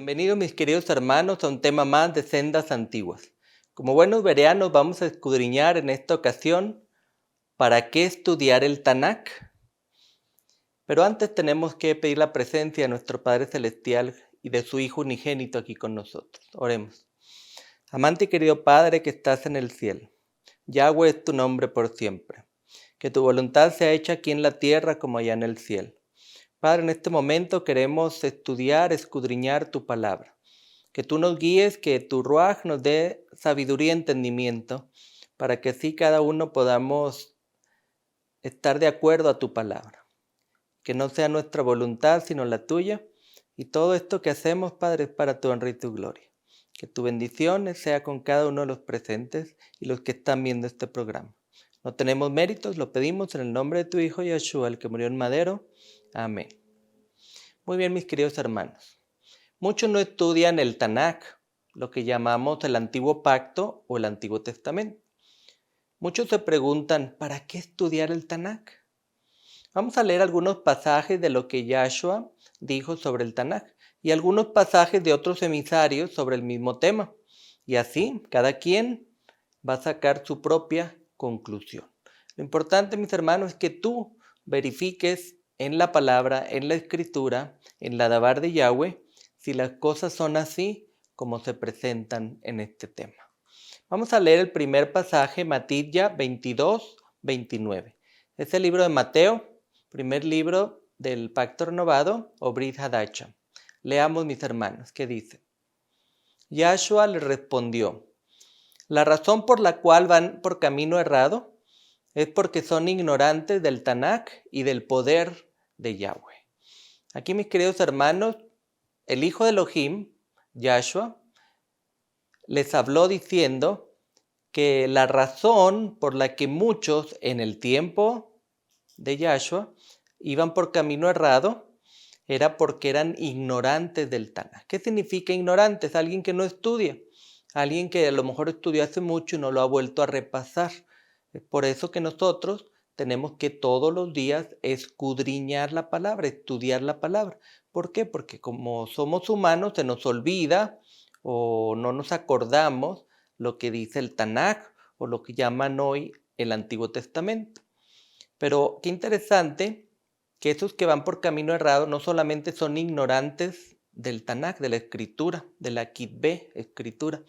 Bienvenidos mis queridos hermanos a un tema más de Sendas Antiguas. Como buenos bereanos vamos a escudriñar en esta ocasión ¿para qué estudiar el Tanakh? Pero antes tenemos que pedir la presencia de nuestro Padre Celestial y de su Hijo unigénito aquí con nosotros. Oremos. Amante y querido Padre que estás en el cielo, Yahweh es tu nombre por siempre. Que tu voluntad sea hecha aquí en la tierra como allá en el cielo. Padre, en este momento queremos estudiar, escudriñar tu palabra. Que tú nos guíes, que tu Ruaj nos dé sabiduría y entendimiento, para que así cada uno podamos estar de acuerdo a tu palabra. Que no sea nuestra voluntad, sino la tuya. Y todo esto que hacemos, Padre, es para tu honra y tu gloria. Que tu bendición sea con cada uno de los presentes y los que están viendo este programa. No tenemos méritos, lo pedimos en el nombre de tu Hijo Yeshua, el que murió en madero. Amén. Muy bien, mis queridos hermanos. Muchos no estudian el Tanakh, lo que llamamos el Antiguo Pacto o el Antiguo Testamento. Muchos se preguntan, ¿para qué estudiar el Tanakh? Vamos a leer algunos pasajes de lo que Yahshua dijo sobre el Tanakh y algunos pasajes de otros emisarios sobre el mismo tema. Y así, cada quien va a sacar su propia conclusión. Lo importante, mis hermanos, es que tú verifiques en la palabra, en la escritura, en la Dabar de Yahweh, si las cosas son así como se presentan en este tema. Vamos a leer el primer pasaje, Matidya 22, 29. Es el libro de Mateo, primer libro del Pacto Renovado o Brit Hadacha. Leamos, mis hermanos, ¿qué dice? Yahshua le respondió, la razón por la cual van por camino errado es porque son ignorantes del Tanakh y del poder de Yahweh. Aquí, mis queridos hermanos, el hijo de Elohim, Yahshua, les habló diciendo que la razón por la que muchos en el tiempo de Yahshua iban por camino errado era porque eran ignorantes del Tanakh. ¿Qué significa ignorantes? Alguien que no estudia, alguien que a lo mejor estudió hace mucho y no lo ha vuelto a repasar. Es por eso que nosotros tenemos que todos los días escudriñar la palabra, estudiar la palabra. ¿Por qué? Porque como somos humanos se nos olvida o no nos acordamos lo que dice el Tanakh o lo que llaman hoy el Antiguo Testamento. Pero qué interesante que esos que van por camino errado no solamente son ignorantes del Tanakh, de la escritura, de la Kitbe, escritura,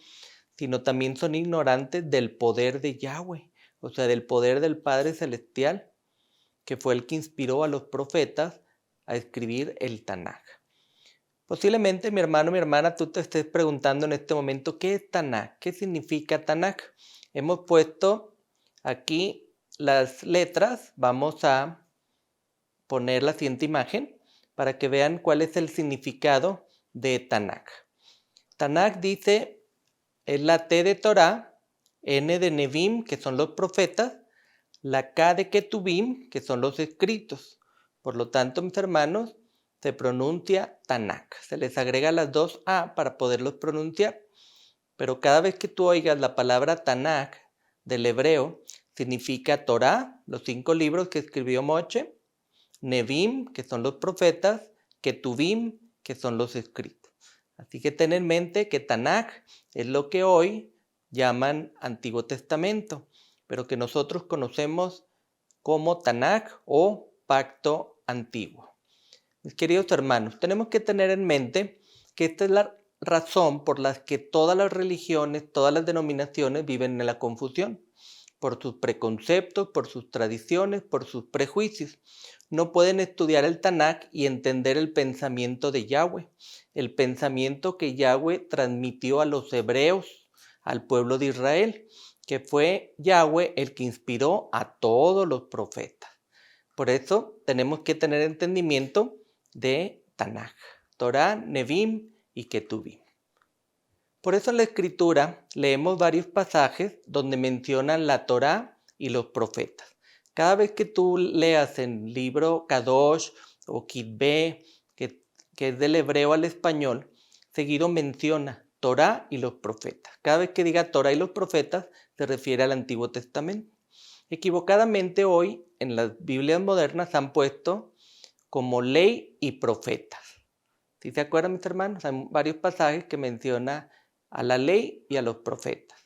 sino también son ignorantes del poder de Yahweh, o sea, del poder del Padre Celestial, que fue el que inspiró a los profetas a escribir el Tanakh. Posiblemente, mi hermano, mi hermana, tú te estés preguntando en este momento, ¿qué es Tanakh? ¿Qué significa Tanakh? Hemos puesto aquí las letras, vamos a poner la siguiente imagen para que vean cuál es el significado de Tanakh. Tanakh dice, es la T de Torah, N de Nevim, que son los profetas, la K de Ketubim, que son los escritos. Por lo tanto, mis hermanos, se pronuncia Tanakh. Se les agrega las dos A para poderlos pronunciar. Pero cada vez que tú oigas la palabra Tanakh del hebreo, significa Torah, los 5 libros que escribió Moche, Nevim, que son los profetas, Ketuvim, que son los escritos. Así que ten en mente que Tanakh es lo que hoy llaman Antiguo Testamento, pero que nosotros conocemos como Tanakh o Pacto Antiguo. Mis queridos hermanos, tenemos que tener en mente que esta es la razón por la que todas las religiones, todas las denominaciones viven en la confusión, por sus preconceptos, por sus tradiciones, por sus prejuicios. No pueden estudiar el Tanakh y entender el pensamiento de Yahweh, el pensamiento que Yahweh transmitió a los hebreos, al pueblo de Israel, que fue Yahweh el que inspiró a todos los profetas. Por eso tenemos que tener entendimiento de Tanakh, Torah, Nevim y Ketuvim. Por eso en la escritura leemos varios pasajes donde mencionan la Torah y los profetas. Cada vez que tú leas el libro Kadosh o Kitbe, que es del hebreo al español, seguido menciona Torah y los profetas. Cada vez que diga Torah y los profetas, se refiere al Antiguo Testamento. Equivocadamente hoy en las Biblias modernas han puesto como ley y profetas. Si se acuerdan, mis hermanos, hay varios pasajes que menciona a la ley y a los profetas,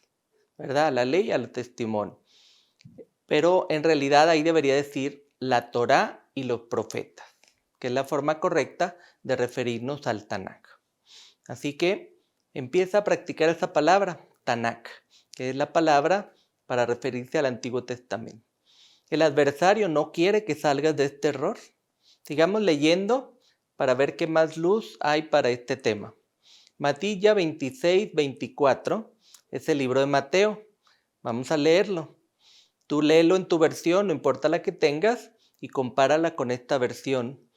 ¿verdad? A la ley y al testimonio. Pero en realidad ahí debería decir la Torá y los profetas, que es la forma correcta de referirnos al Tanakh. Así que empieza a practicar esa palabra, Tanakh, que es la palabra para referirse al Antiguo Testamento. El adversario no quiere que salgas de este error. Sigamos leyendo para ver qué más luz hay para este tema. Matilla 26, 24 es el libro de Mateo. Vamos a leerlo. Tú léelo en tu versión, no importa la que tengas, y compárala con esta versión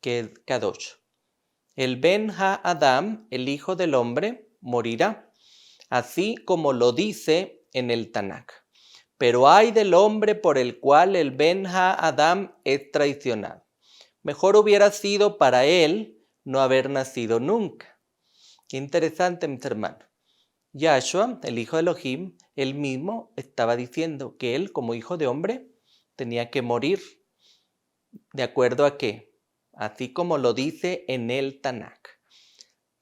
que es Kadosh. El Ben Ha-Adam, el Hijo del Hombre, morirá, así como lo dice en el Tanakh. Pero ay del hombre por el cual el Ben Ha-Adam es traicionado. Mejor hubiera sido para él no haber nacido nunca. Qué interesante, mis hermanos. Yahshua, el hijo de Elohim, él mismo estaba diciendo que él, como hijo de hombre, tenía que morir. ¿De acuerdo a qué? Así como lo dice en el Tanakh.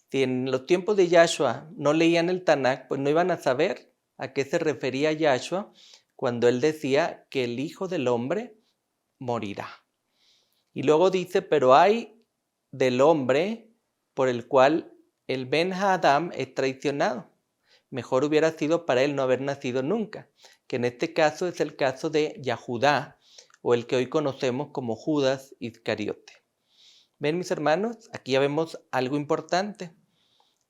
Si en los tiempos de Yahshua no leían el Tanakh, pues no iban a saber a qué se refería Yahshua cuando él decía que el hijo del hombre morirá. Y luego dice, pero hay del hombre por el cual el Ben Ha-Adam es traicionado. Mejor hubiera sido para él no haber nacido nunca, que en este caso es el caso de Yahudá, o el que hoy conocemos como Judas Iscariote. ¿Ven, mis hermanos? Aquí ya vemos algo importante.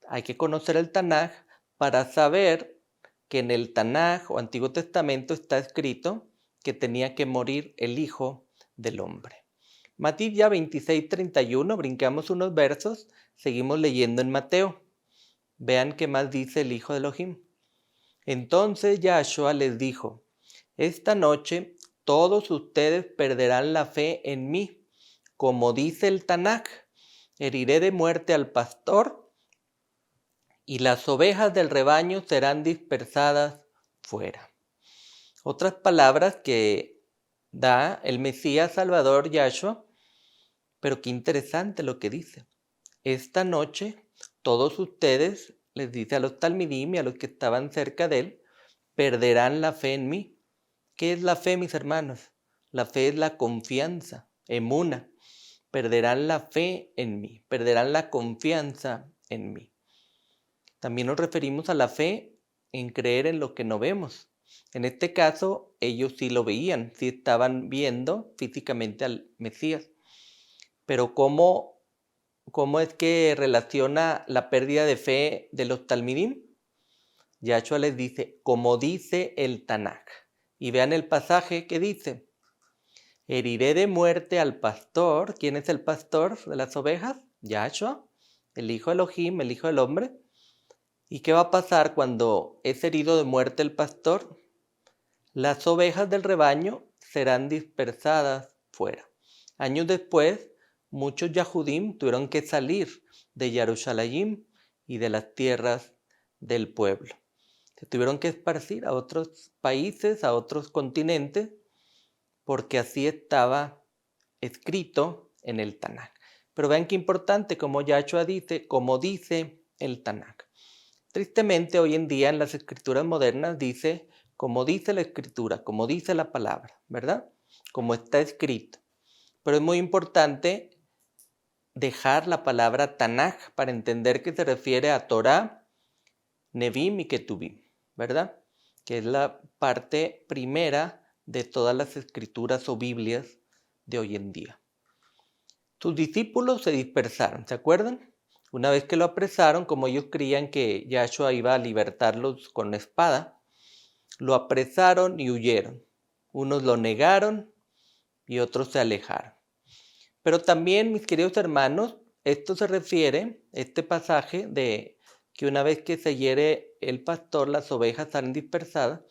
Hay que conocer el Tanaj para saber que en el Tanaj o Antiguo Testamento está escrito que tenía que morir el Hijo del Hombre. Matilla 26:31, brincamos unos versos, seguimos leyendo en Mateo. Vean qué más dice el Hijo de Elohim. Entonces Yahshua les dijo, esta noche todos ustedes perderán la fe en mí. Como dice el Tanakh, heriré de muerte al pastor y las ovejas del rebaño serán dispersadas fuera. Otras palabras que da el Mesías Salvador Yahshua, pero qué interesante lo que dice. Esta noche todos ustedes, les dice a los talmidim y a los que estaban cerca de él, perderán la fe en mí. ¿Qué es la fe, mis hermanos? La fe es la confianza, emuna. Perderán la fe en mí, perderán la confianza en mí. También nos referimos a la fe en creer en lo que no vemos. En este caso, ellos sí lo veían, sí estaban viendo físicamente al Mesías. Pero ¿cómo es que relaciona la pérdida de fe de los talmidim? Yahshua les dice, como dice el Tanakh. Y vean el pasaje que dice, heriré de muerte al pastor. ¿Quién es el pastor de las ovejas? Yahshua, el Hijo de Elohim, el Hijo del Hombre. ¿Y qué va a pasar cuando es herido de muerte el pastor? Las ovejas del rebaño serán dispersadas fuera. Años después, muchos Yahudim tuvieron que salir de Jerusalén y de las tierras del pueblo. Se tuvieron que esparcir a otros países, a otros continentes, porque así estaba escrito en el Tanakh. Pero vean qué importante, como Yahshua dice, como dice el Tanakh. Tristemente, hoy en día en las escrituras modernas dice, como dice la escritura, como dice la palabra, ¿verdad? Como está escrito. Pero es muy importante dejar la palabra Tanakh para entender que se refiere a Torah, Nevim y Ketuvim, ¿verdad? Que es la parte primera de todas las escrituras o Biblias de hoy en día. Sus discípulos se dispersaron, ¿se acuerdan? Una vez que lo apresaron, como ellos creían que Yahshua iba a libertarlos con la espada, lo apresaron y huyeron. Unos lo negaron y otros se alejaron. Pero también, mis queridos hermanos, esto se refiere, este pasaje de que una vez que se hiere el pastor, las ovejas salen dispersadas,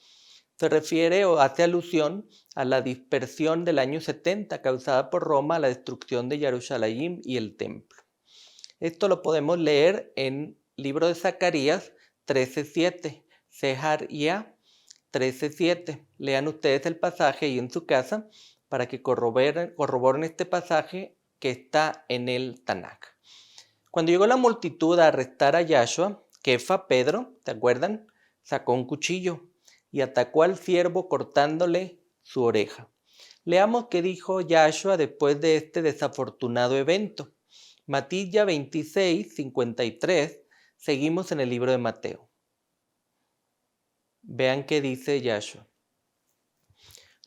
se refiere o hace alusión a la dispersión del año 70 causada por Roma a la destrucción de Jerusalén y el templo. Esto lo podemos leer en libro de Zacarías 13:7, Seharía 13:7. Lean ustedes el pasaje ahí en su casa para que corroboren este pasaje que está en el Tanakh. Cuando llegó la multitud a arrestar a Yahshua, Kefa, Pedro, ¿te acuerdan? Sacó un cuchillo y atacó al siervo cortándole su oreja. Leamos qué dijo Yahshua después de este desafortunado evento. Matilla 26, 53. Seguimos en el libro de Mateo. Vean qué dice Yahshua.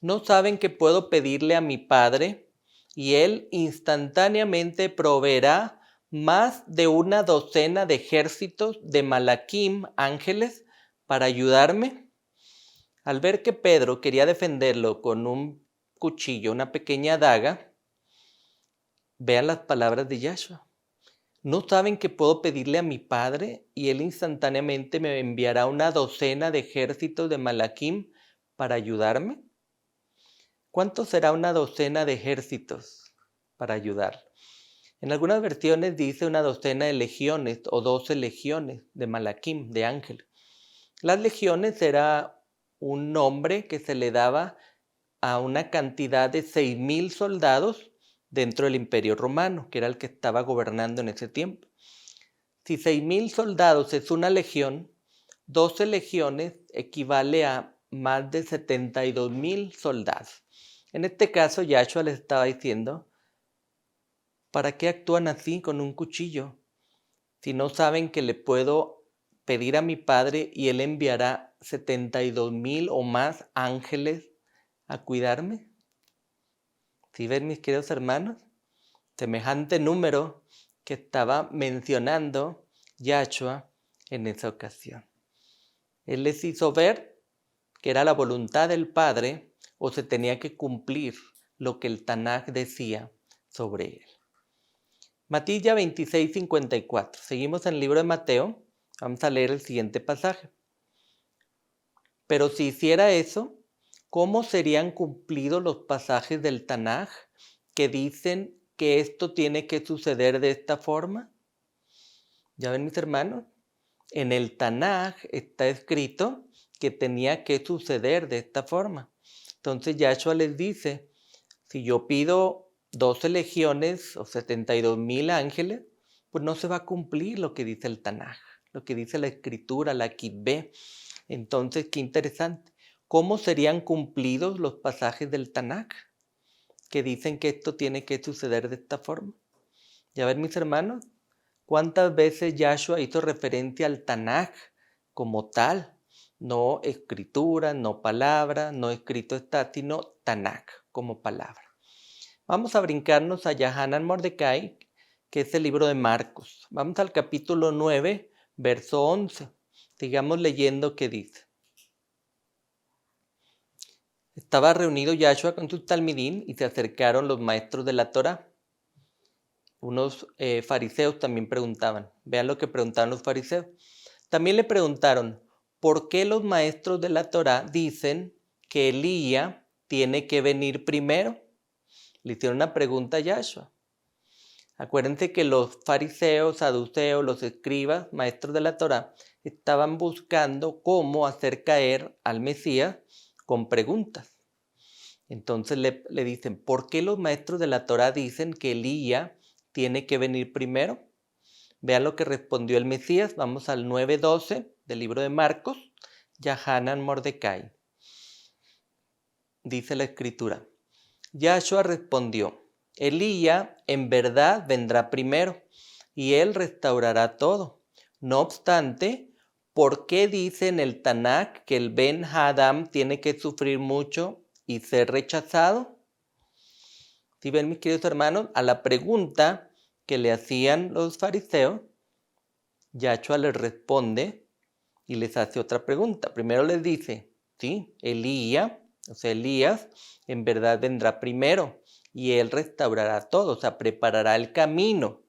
¿No saben que puedo pedirle a mi Padre y Él instantáneamente proveerá más de una docena de ejércitos de malaquim, ángeles, para ayudarme? Al ver que Pedro quería defenderlo con un cuchillo, una pequeña daga, vean las palabras de Yahshua. ¿No saben que puedo pedirle a mi Padre y Él instantáneamente me enviará una docena de ejércitos de malaquim para ayudarme? ¿Cuánto será una docena de ejércitos para ayudar? En algunas versiones dice una docena de legiones o 12 legiones de malaquim, de ángel. Las legiones era un nombre que se le daba a una cantidad de 6,000 soldados dentro del Imperio Romano, que era el que estaba gobernando en ese tiempo. Si 6,000 soldados es una legión, 12 legiones equivale a más de 72,000 soldados. En este caso, Yahshua les estaba diciendo, ¿para qué actúan así con un cuchillo? Si no saben que le puedo pedir a mi Padre y Él enviará 72,000 o más ángeles a cuidarme. ¿Sí ven, mis queridos hermanos? Semejante número que estaba mencionando Yahshua en esa ocasión. Él les hizo ver que era la voluntad del Padre o se tenía que cumplir lo que el Tanaj decía sobre él. Matilla 26, 54. Seguimos en el libro de Mateo. Vamos a leer el siguiente pasaje. Pero si hiciera eso, ¿cómo serían cumplidos los pasajes del Tanaj que dicen que esto tiene que suceder de esta forma? ¿Ya ven, mis hermanos? En el Tanaj está escrito que tenía que suceder de esta forma. Entonces Yahshua les dice, si yo pido 12 legiones o 72,000 ángeles, pues no se va a cumplir lo que dice el Tanaj, lo que dice la Escritura, la Kitbé. Entonces, qué interesante. ¿Cómo serían cumplidos los pasajes del Tanaj que dicen que esto tiene que suceder de esta forma? Ya ven, mis hermanos, cuántas veces Yahshua hizo referencia al Tanaj como tal. No escritura, no palabra, no escrito está, sino Tanaj como palabra. Vamos a brincarnos a Yahanan Mordecai, que es el libro de Marcos. Vamos al capítulo 9, verso 11. Sigamos leyendo qué dice. Estaba reunido Yahshua con sus talmidín y se acercaron los maestros de la Torá. Unos fariseos también preguntaban. Vean lo que preguntaban los fariseos. También le preguntaron, ¿por qué los maestros de la Torá dicen que Elías tiene que venir primero? Le hicieron una pregunta a Yahshua. Acuérdense que los fariseos, saduceos, los escribas, maestros de la Torá, estaban buscando cómo hacer caer al Mesías con preguntas. Entonces le dicen, ¿por qué los maestros de la Torá dicen que Elías tiene que venir primero? Vean lo que respondió el Mesías. Vamos al 9:12 del libro de Marcos, Yahanan Mordecai. Dice la escritura. Yahshua respondió, Elías en verdad vendrá primero y él restaurará todo. No obstante, ¿por qué dice en el Tanaj que el Ben Hadam tiene que sufrir mucho y ser rechazado? Si ven, mis queridos hermanos, a la pregunta que le hacían los fariseos, Yahshua les responde y les hace otra pregunta. Primero les dice, sí, Elías en verdad vendrá primero y él restaurará todo, o sea, preparará el camino.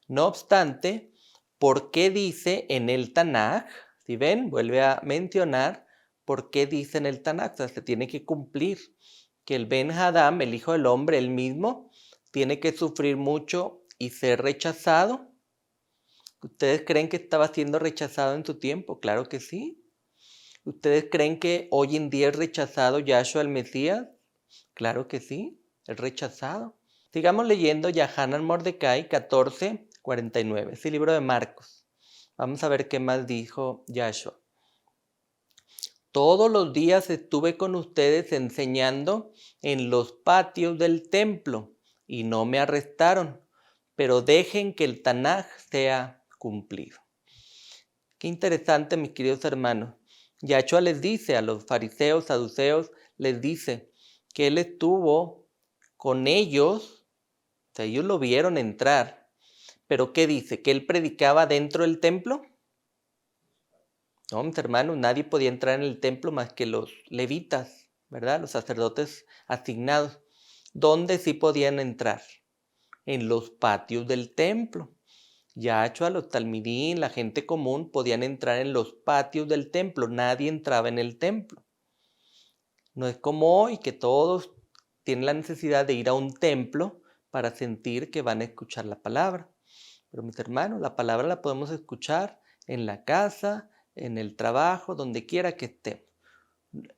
No obstante, ¿por qué dice en el Tanaj? Si ven, vuelve a mencionar por qué dice en el Tanaj, o sea, se tiene que cumplir que el Ben Hadam, el Hijo del Hombre, él mismo, tiene que sufrir mucho y ser rechazado. ¿Ustedes creen que estaba siendo rechazado en su tiempo? Claro que sí. ¿Ustedes creen que hoy en día es rechazado Yahshua el Mesías? Claro que sí, es rechazado. Sigamos leyendo Yahanan Mordecai 14, 49. Es el libro de Marcos. Vamos a ver qué más dijo Yahshua. Todos los días estuve con ustedes enseñando en los patios del templo y no me arrestaron, pero dejen que el Tanaj sea cumplido. Qué interesante, mis queridos hermanos. Yahshua les dice a los fariseos, saduceos, les dice que él estuvo con ellos, o sea, ellos lo vieron entrar, pero ¿qué dice? ¿Que él predicaba dentro del templo? No, mis hermanos, nadie podía entrar en el templo más que los levitas, ¿verdad? Los sacerdotes asignados. ¿Dónde sí podían entrar? En los patios del templo. Yahshua, los talmidín, la gente común podían entrar en los patios del templo. Nadie entraba en el templo. No es como hoy que todos tienen la necesidad de ir a un templo para sentir que van a escuchar la palabra. Pero mis hermanos, la palabra la podemos escuchar en la casa, en el trabajo, donde quiera que estemos.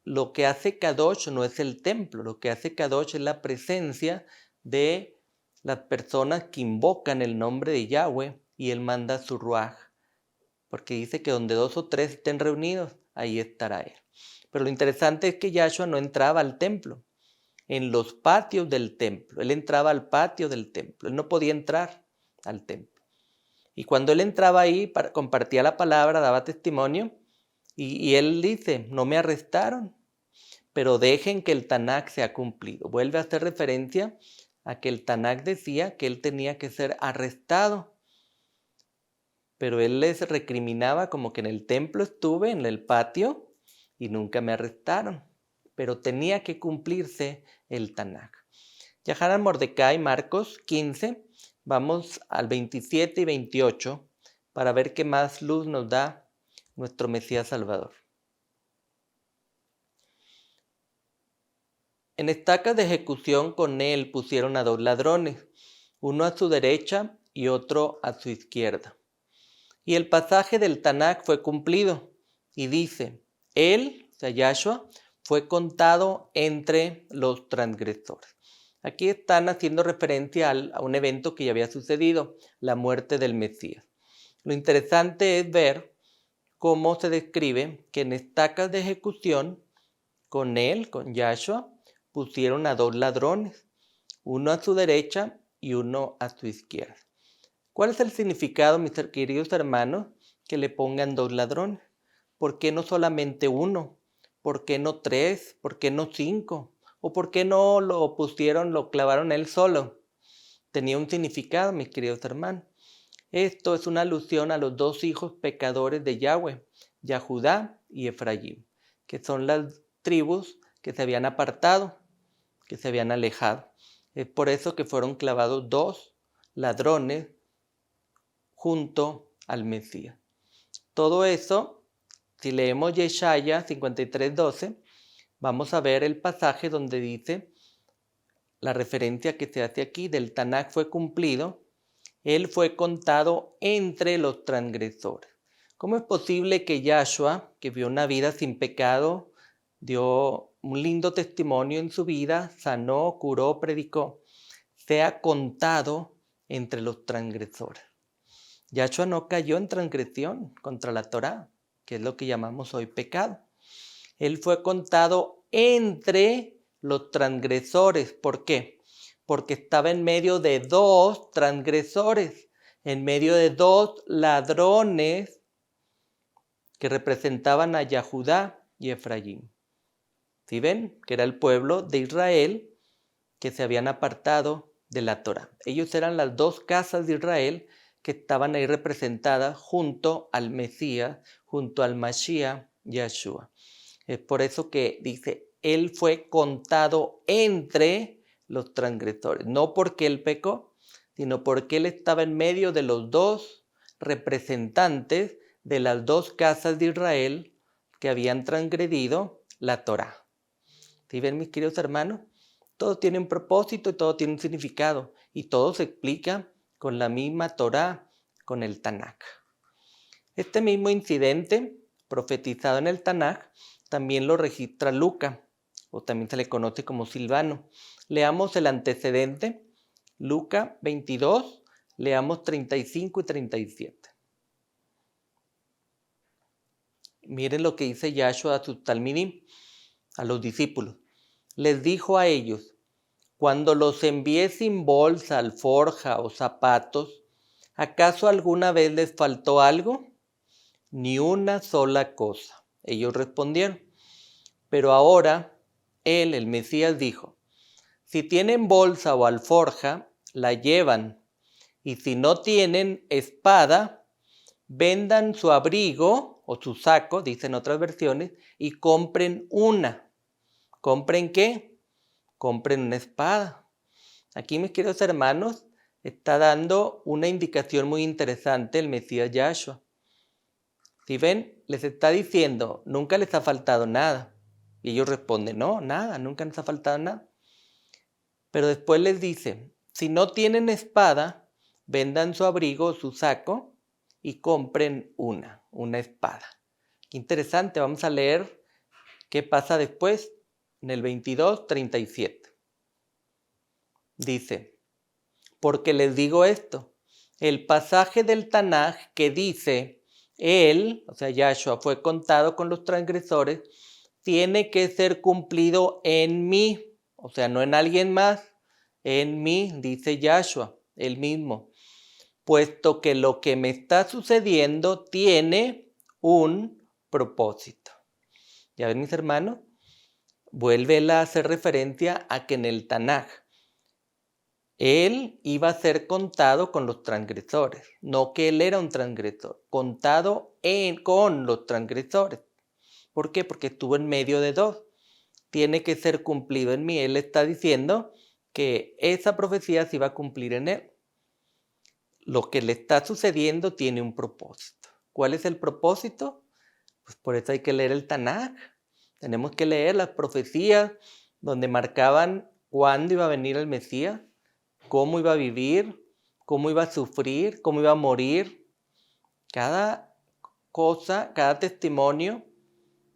Lo que hace Kadosh no es el templo, lo que hace Kadosh es la presencia de las personas que invocan el nombre de Yahweh y Él manda su Ruaj, porque dice que donde 2 o 3 estén reunidos, ahí estará Él. Pero lo interesante es que Yahshua no entraba al templo, en los patios del templo. Él entraba al patio del templo, Él no podía entrar al templo. Y cuando Él entraba ahí, compartía la palabra, daba testimonio, y Él dice, no me arrestaron, pero dejen que el Tanaj sea cumplido. Vuelve a hacer referencia a que el Tanaj decía que Él tenía que ser arrestado. Pero Él les recriminaba como que en el templo estuve, en el patio, y nunca me arrestaron. Pero tenía que cumplirse el Tanaj. Yahanan Mordecai, Marcos 15, vamos al 27 y 28 para ver qué más luz nos da nuestro Mesías Salvador. En estacas de ejecución con él pusieron a 2 ladrones, uno a su derecha y otro a su izquierda. Y el pasaje del Tanaj fue cumplido y dice, él, o sea, Yahshua, fue contado entre los transgresores. Aquí están haciendo referencia a un evento que ya había sucedido, la muerte del Mesías. Lo interesante es ver cómo se describe que en estacas de ejecución con él, con Yahshua, pusieron a 2 ladrones, uno a su derecha y uno a su izquierda. ¿Cuál es el significado, mis queridos hermanos, que le pongan 2 ladrones? ¿Por qué no solamente uno? ¿Por qué no 3? ¿Por qué no 5? ¿O por qué no lo pusieron, lo clavaron él solo? Tenía un significado, mis queridos hermanos. Esto es una alusión a los 2 hijos pecadores de Yahweh, Yahudá y Efraín, que son las tribus que se habían apartado, que se habían alejado. Es por eso que fueron clavados 2 ladrones junto al Mesías. Todo eso, si leemos Yeshaya 53:12, vamos a ver el pasaje donde dice la referencia que se hace aquí del Tanaj fue cumplido, él fue contado entre los transgresores. ¿Cómo es posible que Yahshua, que vio una vida sin pecado, dio un lindo testimonio en su vida, sanó, curó, predicó, sea contado entre los transgresores? Yahshua no cayó en transgresión contra la Torá, que es lo que llamamos hoy pecado. Él fue contado entre los transgresores. ¿Por qué? Porque estaba en medio de 2 transgresores, en medio de 2 ladrones que representaban a Yahudá y Efraín. ¿Sí ven? Que era el pueblo de Israel que se habían apartado de la Torá. Ellos eran las 2 casas de Israel que estaban ahí representadas junto al Mesías, junto al Mashiach Yahshua. Es por eso que dice, él fue contado entre los transgresores, no porque él pecó, sino porque él estaba en medio de los 2 representantes de las 2 casas de Israel que habían transgredido la Torá. ¿Sí ven, mis queridos hermanos? Todo tiene un propósito y todo tiene un significado, y todo se explica con la misma Torá, con el Tanaj. Este mismo incidente, profetizado en el Tanaj, también lo registra Lucas, o también se le conoce como Silvano. Leamos el antecedente, Lucas 22, Leamos 35 y 37. Miren lo que dice Yahshua a sus talmidim, a los discípulos. Les dijo a ellos, cuando los envié sin bolsa, alforja o zapatos, ¿acaso alguna vez les faltó algo? Ni una sola cosa. Ellos respondieron. Pero ahora, él, el Mesías, dijo, si tienen bolsa o alforja, la llevan. Y si no tienen espada, vendan su abrigo o su saco, dicen otras versiones, y compren una. ¿Compren qué? Compren una espada. Aquí, mis queridos hermanos, está dando una indicación muy interesante el Mesías Yahshua. Si ven, les está diciendo, nunca les ha faltado nada. Y ellos responden, no, nada, nunca nos ha faltado nada. Pero después les dice, si no tienen espada, vendan su abrigo o su saco y compren una espada. Qué interesante, vamos a leer qué pasa después en el 22:37. Dice, porque les digo esto, el pasaje del Tanaj que dice, él, o sea, Yahshua, fue contado con los transgresores, tiene que ser cumplido en mí, o sea, no en alguien más, en mí, dice Yahshua, él mismo, puesto que lo que me está sucediendo tiene un propósito. Ya ven, mis hermanos, vuelve a hacer referencia a que en el Tanaj, él iba a ser contado con los transgresores, no que él era un transgresor, contado con los transgresores. ¿Por qué? Porque estuvo en medio de dos. Tiene que ser cumplido en mí. Él está diciendo que esa profecía se iba a cumplir en él. Lo que le está sucediendo tiene un propósito. ¿Cuál es el propósito? Pues por eso hay que leer el Tanaj. Tenemos que leer las profecías donde marcaban cuándo iba a venir el Mesías, cómo iba a vivir, cómo iba a sufrir, cómo iba a morir. Cada cosa, cada testimonio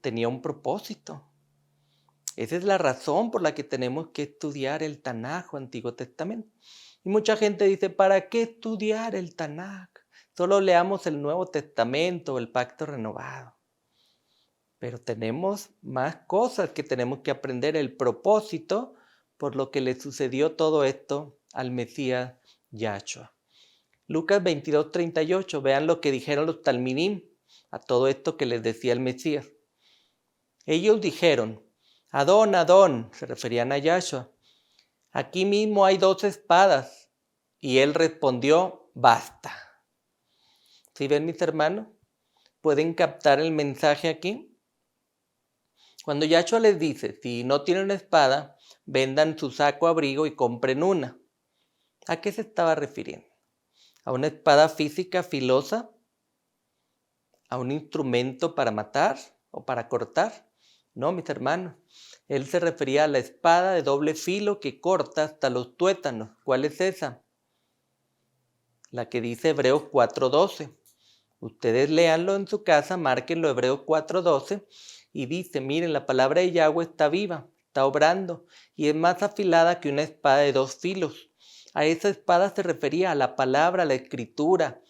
tenía un propósito. Esa es la razón por la que tenemos que estudiar el Tanaj o Antiguo Testamento. Y mucha gente dice, ¿para qué estudiar el Tanaj? Solo leamos el Nuevo Testamento o el Pacto Renovado. Pero tenemos más cosas que tenemos que aprender, el propósito por lo que le sucedió todo esto al Mesías Yahshua. Lucas 22:38, vean lo que dijeron los talmidim a todo esto que les decía el Mesías. Ellos dijeron, Adón, Adón, se referían a Yahshua, aquí mismo hay 2 espadas. Y él respondió, basta. ¿Sí ven, mis hermanos? ¿Pueden captar el mensaje aquí? Cuando Yahshua les dice, si no tienen una espada, vendan su saco abrigo y compren una. ¿A qué se estaba refiriendo? ¿A una espada física filosa? ¿A un instrumento para matar o para cortar? No, mis hermanos. Él se refería a la espada de doble filo que corta hasta los tuétanos. ¿Cuál es esa? La que dice Hebreos 4:12. Ustedes léanlo en su casa, márquenlo Hebreos 4:12 y dice, miren, la palabra de Yahweh está viva, está obrando y es más afilada que una espada de 2 filos. A esa espada se refería a la palabra, a la escritura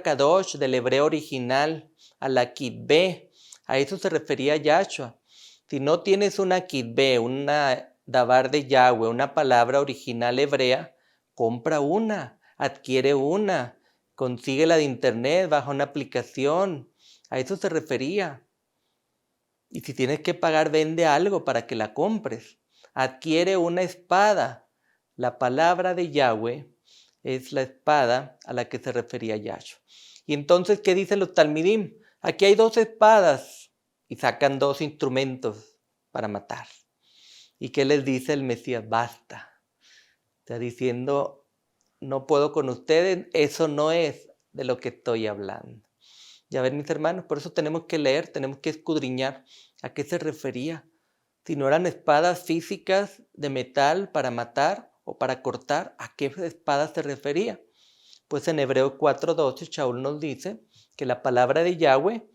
Kadosh del hebreo original, a la Kitbe. A eso se refería Yahshua. Si no tienes una Kitbe, una Dabar de Yahweh, una palabra original hebrea, compra una, adquiere una, consíguela de internet, baja una aplicación. A eso se refería. Y si tienes que pagar, vende algo para que la compres. Adquiere una espada. La palabra de Yahweh es la espada a la que se refería Yahshua. Y entonces, ¿qué dicen los talmidim? Aquí hay 2 espadas y sacan 2 instrumentos para matar. ¿Y qué les dice el Mesías? Basta. Está diciendo, no puedo con ustedes, eso no es de lo que estoy hablando. Ya ven, mis hermanos, por eso tenemos que leer, tenemos que escudriñar a qué se refería. Si no eran espadas físicas de metal para matar o para cortar, ¿a qué espada se refería? Pues en Hebreos 4:12 Shaul nos dice que la palabra de Yahweh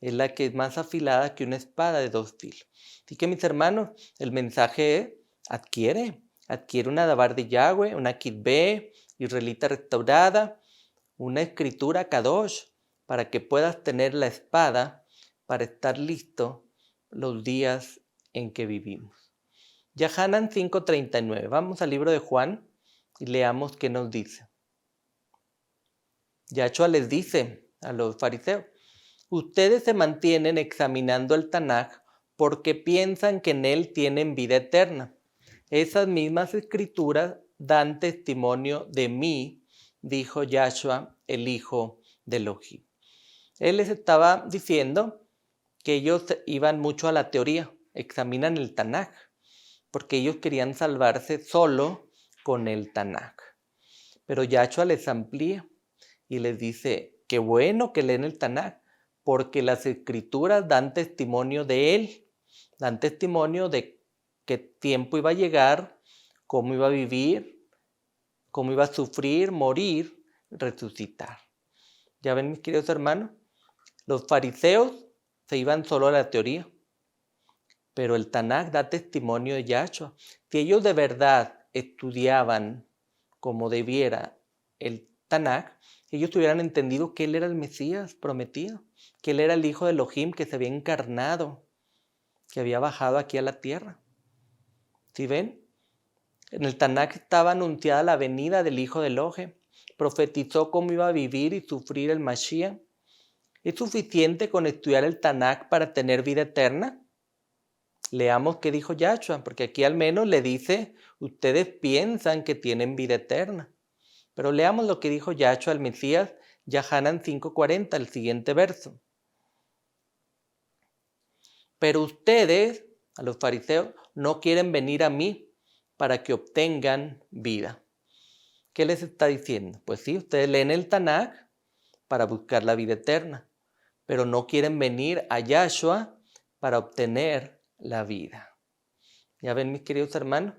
es la que es más afilada que una espada de 2 filos. Así que, mis hermanos, el mensaje es, adquiere una Dabar de Yahweh, una Kitbe, israelita restaurada, una escritura kadosh, para que puedas tener la espada para estar listo los días en que vivimos. Yahanan 5:39. Vamos al libro de Juan y leamos qué nos dice. Yahshua les dice a los fariseos: ustedes se mantienen examinando el Tanaj porque piensan que en él tienen vida eterna. Esas mismas escrituras dan testimonio de mí, dijo Yahshua, el hijo de Elohim. Él les estaba diciendo que ellos iban mucho a la teoría, examinan el Tanaj, porque ellos querían salvarse solo con el Tanaj. Pero Yahshua les amplía y les dice: qué bueno que leen el Tanaj, porque las escrituras dan testimonio de él, dan testimonio de qué tiempo iba a llegar, cómo iba a vivir, cómo iba a sufrir, morir, resucitar. Ya ven, mis queridos hermanos, los fariseos se iban solo a la teoría, pero el Tanaj da testimonio de Yahshua. Si ellos de verdad estudiaban como debiera el Tanaj, ellos hubieran entendido que él era el Mesías prometido, que él era el hijo de Elohim que se había encarnado, que había bajado aquí a la tierra. ¿Sí ven? En el Tanaj estaba anunciada la venida del hijo de Elohim, profetizó cómo iba a vivir y sufrir el Mashiach. ¿Es suficiente con estudiar el Tanaj para tener vida eterna? Leamos qué dijo Yahshua, porque aquí al menos le dice: ustedes piensan que tienen vida eterna. Pero leamos lo que dijo Yahshua al Mesías, Yahanan 5:40, el siguiente verso. Pero ustedes, a los fariseos, no quieren venir a mí para que obtengan vida. ¿Qué les está diciendo? Pues sí, ustedes leen el Tanaj para buscar la vida eterna, pero no quieren venir a Yahshua para obtener la vida. Ya ven, mis queridos hermanos,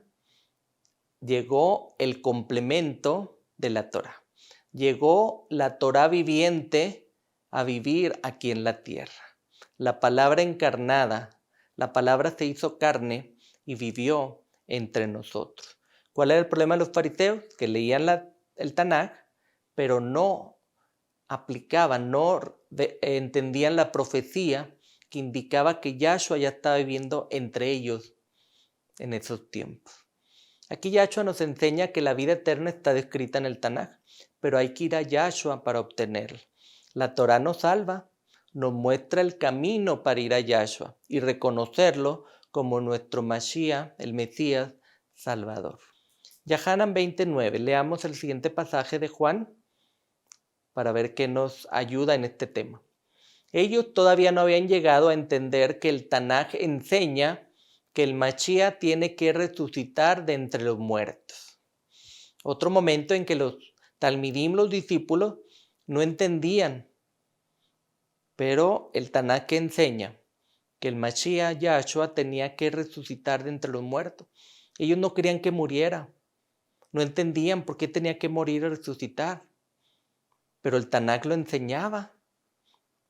llegó el complemento de la Torah. Llegó la Torah viviente a vivir aquí en la tierra. La palabra encarnada, la palabra se hizo carne y vivió entre nosotros. ¿Cuál era el problema de los fariseos? Que leían el Tanaj, pero no aplicaban, no entendían la profecía que indicaba que Yahshua ya estaba viviendo entre ellos en esos tiempos. Aquí Yahshua nos enseña que la vida eterna está descrita en el Tanaj, pero hay que ir a Yahshua para obtenerla. La Torah nos salva, nos muestra el camino para ir a Yahshua y reconocerlo como nuestro Mashiach, el Mesías Salvador. Yahanan 29, leamos el siguiente pasaje de Juan para ver qué nos ayuda en este tema. Ellos todavía no habían llegado a entender que el Tanaj enseña que el Mashiach tiene que resucitar de entre los muertos. Otro momento en que los talmidim, los discípulos, no entendían, pero el Tanaj enseña que el Mashiach, Yahshua, tenía que resucitar de entre los muertos. Ellos no querían que muriera, no entendían por qué tenía que morir y resucitar, pero el Tanaj lo enseñaba.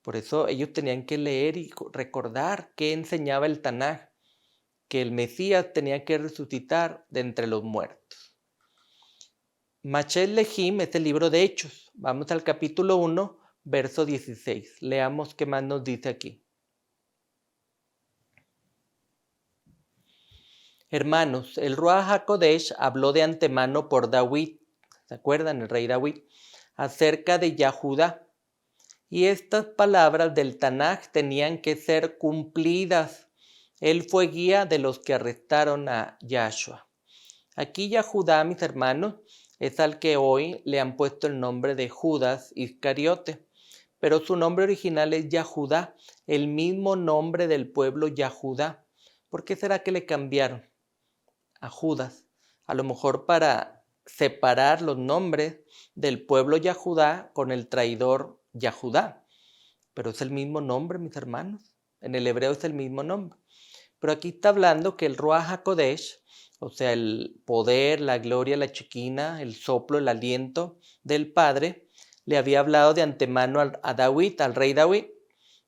Por eso ellos tenían que leer y recordar qué enseñaba el Tanaj, que el Mesías tenía que resucitar de entre los muertos. Machet Lehim es el libro de Hechos. Vamos al capítulo 1, verso 16. Leamos qué más nos dice aquí. Hermanos, el Ruach HaKodesh habló de antemano por David, ¿se acuerdan? El rey David, acerca de Yahudá. Y estas palabras del Tanaj tenían que ser cumplidas. Él fue guía de los que arrestaron a Yahshua. Aquí Yahudá, mis hermanos, es al que hoy le han puesto el nombre de Judas Iscariote, pero su nombre original es Yahudá, el mismo nombre del pueblo Yahudá. ¿Por qué será que le cambiaron a Judas? A lo mejor para separar los nombres del pueblo Yahudá con el traidor Yahudá, pero es el mismo nombre, mis hermanos. En el hebreo es el mismo nombre. Pero aquí está hablando que el Ruach HaKodesh, o sea, el poder, la gloria, la chequina, el soplo, el aliento del Padre, le había hablado de antemano a David, al rey David,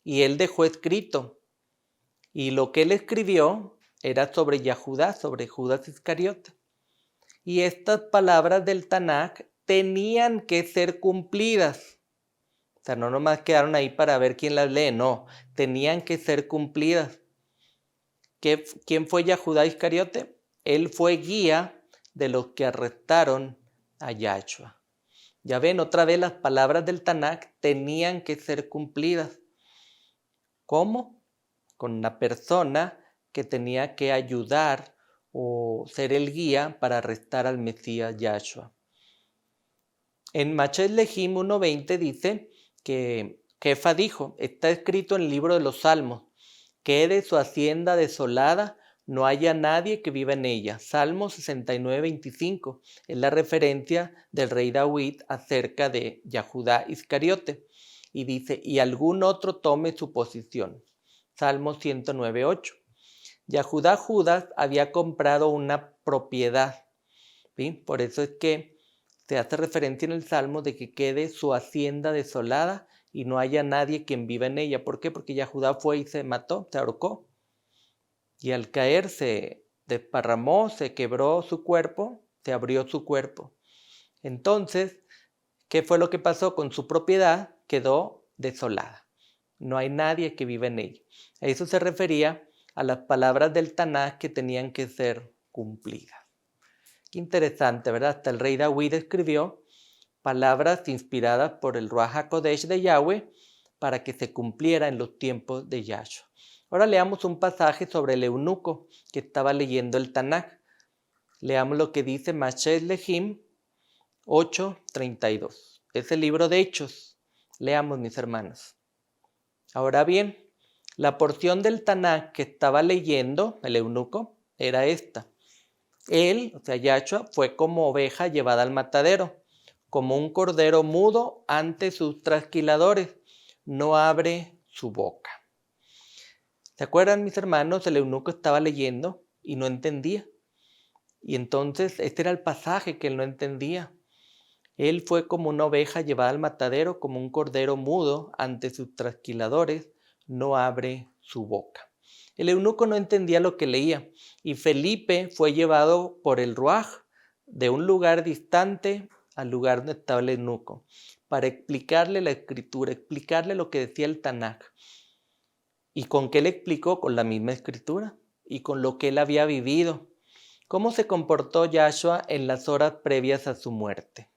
y él dejó escrito. Y lo que él escribió era sobre Yahudá, sobre Judas Iscariote. Y estas palabras del Tanaj tenían que ser cumplidas. O sea, no nomás quedaron ahí para ver quién las lee, no, tenían que ser cumplidas. ¿Quién fue Yahudá Iscariote? Él fue guía de los que arrestaron a Yahshua. Ya ven, otra vez las palabras del Tanakh tenían que ser cumplidas. ¿Cómo? Con una persona que tenía que ayudar o ser el guía para arrestar al Mesías Yahshua. En Machet Lehim 1.20 dice que Jefa dijo, está escrito en el libro de los Salmos, quede su hacienda desolada, no haya nadie que viva en ella. Salmo 69.25 es la referencia del rey David acerca de Yahudá Iscariote. Y dice, y algún otro tome su posición. Salmo 109.8. Yahudá Judas había comprado una propiedad. ¿Sí? Por eso es que se hace referencia en el Salmo de que quede su hacienda desolada y no haya nadie quien viva en ella. ¿Por qué? Porque Yahudá fue y se mató, se ahorcó. Y al caer se desparramó, se quebró su cuerpo, se abrió su cuerpo. Entonces, ¿qué fue lo que pasó con su propiedad? Quedó desolada. No hay nadie que viva en ella. A eso se refería a las palabras del Tanakh que tenían que ser cumplidas. Qué interesante, ¿verdad? Hasta el rey David escribió palabras inspiradas por el Ruach HaKodesh de Yahweh para que se cumpliera en los tiempos de Yahshua. Ahora leamos un pasaje sobre el eunuco que estaba leyendo el Tanakh. Leamos lo que dice Machet Lehim 8:32. Es el libro de Hechos. Leamos, mis hermanos. Ahora bien, la porción del Tanakh que estaba leyendo el eunuco era esta. Él, o sea, Yahshua, fue como oveja llevada al matadero, como un cordero mudo ante sus trasquiladores, no abre su boca. ¿Se acuerdan, mis hermanos? El eunuco estaba leyendo y no entendía. Y entonces este era el pasaje que él no entendía. Él fue como una oveja llevada al matadero, como un cordero mudo ante sus trasquiladores, no abre su boca. El eunuco no entendía lo que leía y Felipe fue llevado por el Ruaj de un lugar distante al lugar donde estaba el eunuco para explicarle la escritura, explicarle lo que decía el Tanakh. ¿Y con qué le explicó? Con la misma escritura y con lo que él había vivido. ¿Cómo se comportó Yahshua en las horas previas a su muerte?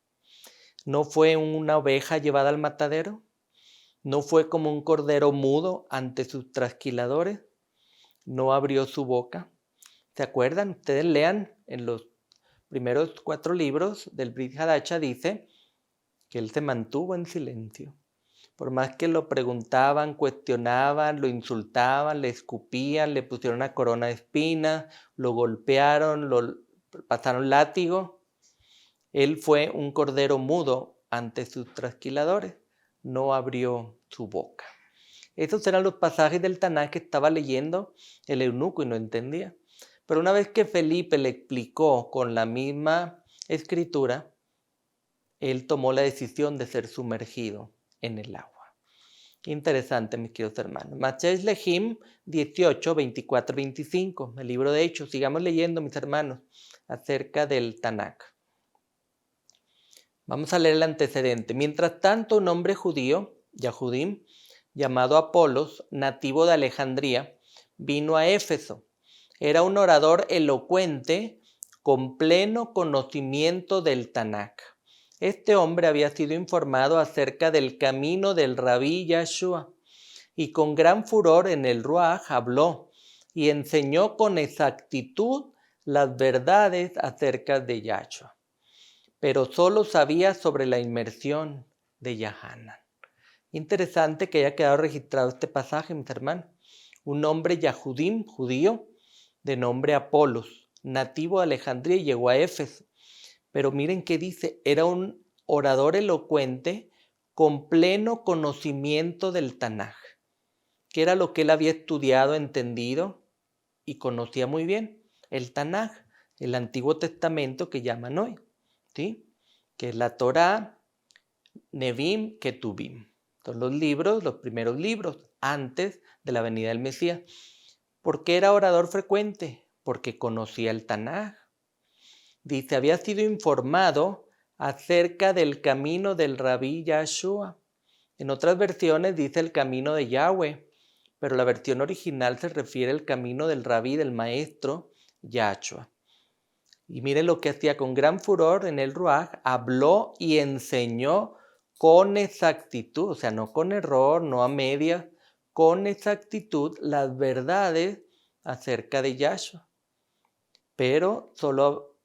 ¿No fue una oveja llevada al matadero? ¿No fue como un cordero mudo ante sus trasquiladores? ¿No abrió su boca? ¿Se acuerdan? Ustedes lean en los primeros 4 libros del Brit Hadacha, dice que él se mantuvo en silencio. Por más que lo preguntaban, cuestionaban, lo insultaban, le escupían, le pusieron una corona de espinas, lo golpearon, lo pasaron látigo. Él fue un cordero mudo ante sus trasquiladores, no abrió su boca. Esos eran los pasajes del Tanakh que estaba leyendo el eunuco y no entendía. Pero una vez que Felipe le explicó con la misma escritura, él tomó la decisión de ser sumergido en el agua. Qué interesante, mis queridos hermanos. Machet Lehim 18, 24, 25, el libro de Hechos. Sigamos leyendo, mis hermanos, acerca del Tanakh. Vamos a leer el antecedente. Mientras tanto, un hombre judío, Yahudim, llamado Apolos, nativo de Alejandría, vino a Éfeso. Era un orador elocuente con pleno conocimiento del Tanakh. Este hombre había sido informado acerca del camino del Rabí Yahshua y con gran furor en el Ruaj habló y enseñó con exactitud las verdades acerca de Yahshua. Pero solo sabía sobre la inmersión de Yahanan. Interesante que haya quedado registrado este pasaje, mis hermanos. Un hombre Yahudim, judío, de nombre Apolos, nativo de Alejandría, y llegó a Éfeso. Pero miren qué dice, era un orador elocuente con pleno conocimiento del Tanaj, que era lo que él había estudiado, entendido y conocía muy bien. El Tanaj, el Antiguo Testamento que llaman hoy, ¿sí? Que es la Torá, Nevim, Ketuvim. Son los libros, los primeros libros, antes de la venida del Mesías. ¿Por qué era orador frecuente? Porque conocía el Tanaj. Dice, había sido informado acerca del camino del Rabí Yahshua. En otras versiones dice el camino de Yahweh, pero la versión original se refiere al camino del Rabí, del maestro Yahshua. Y miren lo que hacía con gran furor en el Ruaj, habló y enseñó con exactitud, o sea, no con error, no a medias, con exactitud las verdades acerca de Yahshua. Pero solo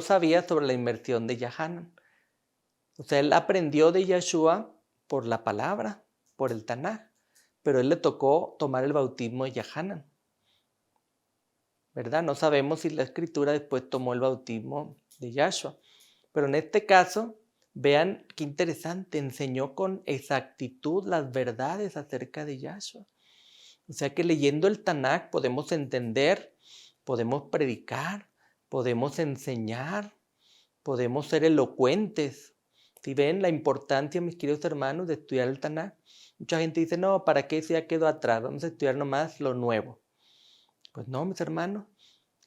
sabía sobre la inmersión de Yahanan. O sea, él aprendió de Yahshua por la palabra, por el Tanaj, pero él le tocó tomar el bautismo de Yahanan. ¿Verdad? No sabemos si la escritura después tomó el bautismo de Yahshua. Pero en este caso, vean qué interesante, enseñó con exactitud las verdades acerca de Yahshua. O sea que leyendo el Tanaj podemos entender, podemos predicar, podemos enseñar, podemos ser elocuentes. Si ven la importancia, mis queridos hermanos, de estudiar el Tanaj. Mucha gente dice, no, ¿para qué? Si ya quedó atrás, vamos a estudiar nomás lo nuevo. Pues no, mis hermanos,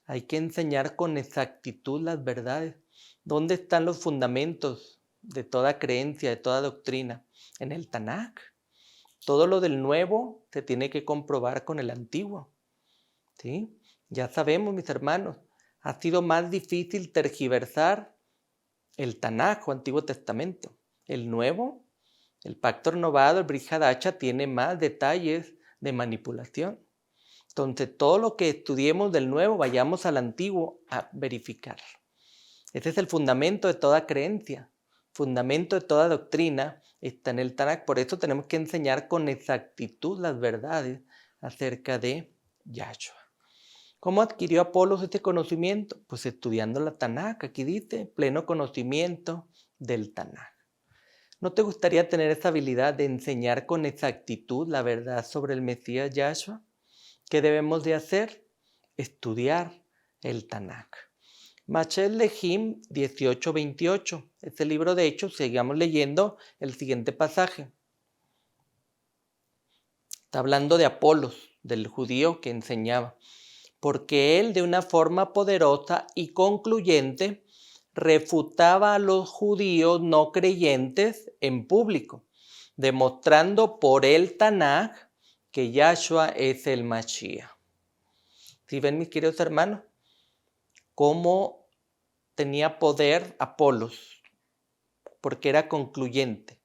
hay que enseñar con exactitud las verdades. ¿Dónde están los fundamentos de toda creencia, de toda doctrina? En el Tanaj. Todo lo del nuevo se tiene que comprobar con el antiguo. ¿Sí? Ya sabemos, mis hermanos, ha sido más difícil tergiversar el Tanaj o Antiguo Testamento. El nuevo, el Pacto Renovado, el Brit Hadacha, tiene más detalles de manipulación. Entonces, todo lo que estudiemos del nuevo, vayamos al antiguo a verificar. Ese es el fundamento de toda creencia, fundamento de toda doctrina, está en el Tanaj. Por eso tenemos que enseñar con exactitud las verdades acerca de Yahshua. ¿Cómo adquirió Apolos este conocimiento? Pues estudiando la Tanaj. Aquí dice, pleno conocimiento del Tanaj. ¿No te gustaría tener esa habilidad de enseñar con exactitud la verdad sobre el Mesías Yahshua? ¿Qué debemos de hacer? Estudiar el Tanaj. Machel Lehim 18:28. Este libro de Hechos, sigamos leyendo el siguiente pasaje. Está hablando de Apolos, del judío que enseñaba. Porque él de una forma poderosa y concluyente refutaba a los judíos no creyentes en público, demostrando por el Tanaj que Yahshua es el Mashiach. ¿Sí ven, mis queridos hermanos? Cómo tenía poder Apolos, porque era concluyente,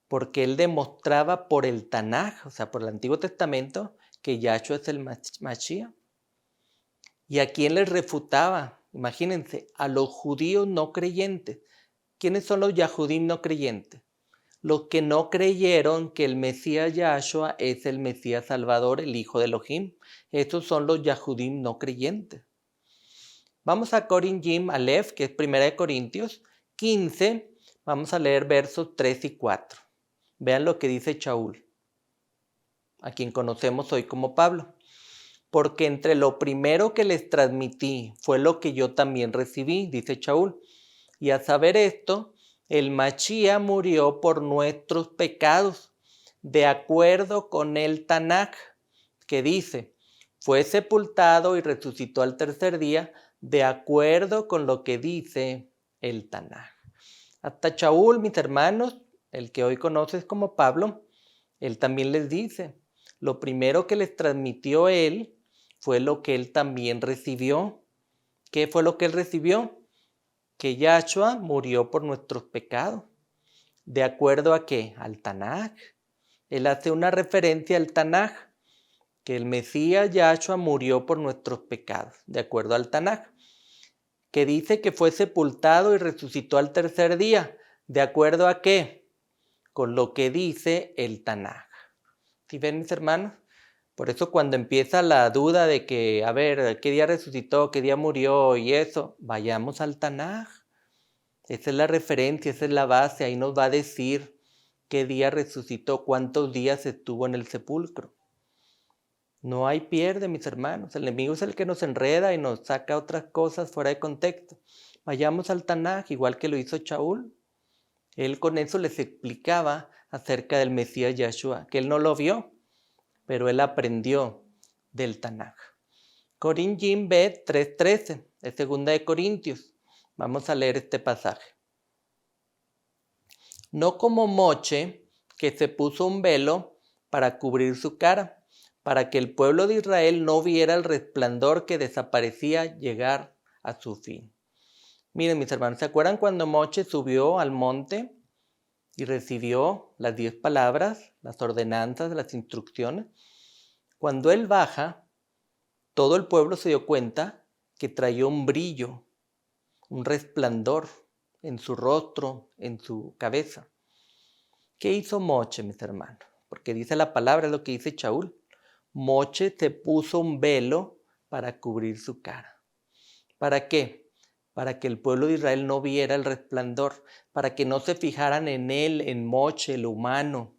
porque él demostraba por el Tanaj, o sea, por el Antiguo Testamento, que Yahshua es el Mashiach. ¿Y a quién les refutaba? Imagínense, a los judíos no creyentes. ¿Quiénes son los Yahudim no creyentes? Los que no creyeron que el Mesías Yahshua es el Mesías Salvador, el Hijo de Elohim. Estos son los Yahudim no creyentes. Vamos a Corin Jim Aleph, que es 1 Corintios 15. Vamos a leer versos 3 y 4. Vean lo que dice Shaul, a quien conocemos hoy como Pablo. Porque entre lo primero que les transmití fue lo que yo también recibí, dice Shaul. Y a saber esto, el Mashiach murió por nuestros pecados, de acuerdo con el Tanaj, que dice, fue sepultado y resucitó al tercer día, de acuerdo con lo que dice el Tanaj. Hasta Shaul, mis hermanos, el que hoy conoces como Pablo, él también les dice, lo primero que les transmitió él fue lo que él también recibió. ¿Qué fue lo que él recibió? Que Yahshua murió por nuestros pecados. ¿De acuerdo a qué? Al Tanaj. Él hace una referencia al Tanaj, que el Mesías Yahshua murió por nuestros pecados, de acuerdo al Tanaj. Que dice que fue sepultado y resucitó al tercer día. ¿De acuerdo a qué? Con lo que dice el Tanaj. ¿Sí ven, mis hermanos? Por eso cuando empieza la duda de que, a ver, ¿qué día resucitó? ¿Qué día murió? Y eso, vayamos al Tanaj. Esa es la referencia, esa es la base. Ahí nos va a decir qué día resucitó, cuántos días estuvo en el sepulcro. No hay pierde, mis hermanos. El enemigo es el que nos enreda y nos saca otras cosas fuera de contexto. Vayamos al Tanaj, igual que lo hizo Shaul. Él con eso les explicaba acerca del Mesías Yahshua, que él no lo vio, pero él aprendió del Tanaj. Corin Jim Bet 3:13, es 2 de Corintios. Vamos a leer este pasaje. No como Moche, que se puso un velo para cubrir su cara, para que el pueblo de Israel no viera el resplandor que desaparecía llegar a su fin. Miren, mis hermanos, ¿se acuerdan cuando Moche subió al monte y recibió las 10 palabras, las ordenanzas, las instrucciones? Cuando él baja, todo el pueblo se dio cuenta que traía un brillo, un resplandor en su rostro, en su cabeza. ¿Qué hizo Moche, mis hermanos? Porque dice la palabra, lo que dice Shaul. Moche se puso un velo para cubrir su cara. ¿Para qué? Para que el pueblo de Israel no viera el resplandor, para que no se fijaran en él, en Moche, el humano.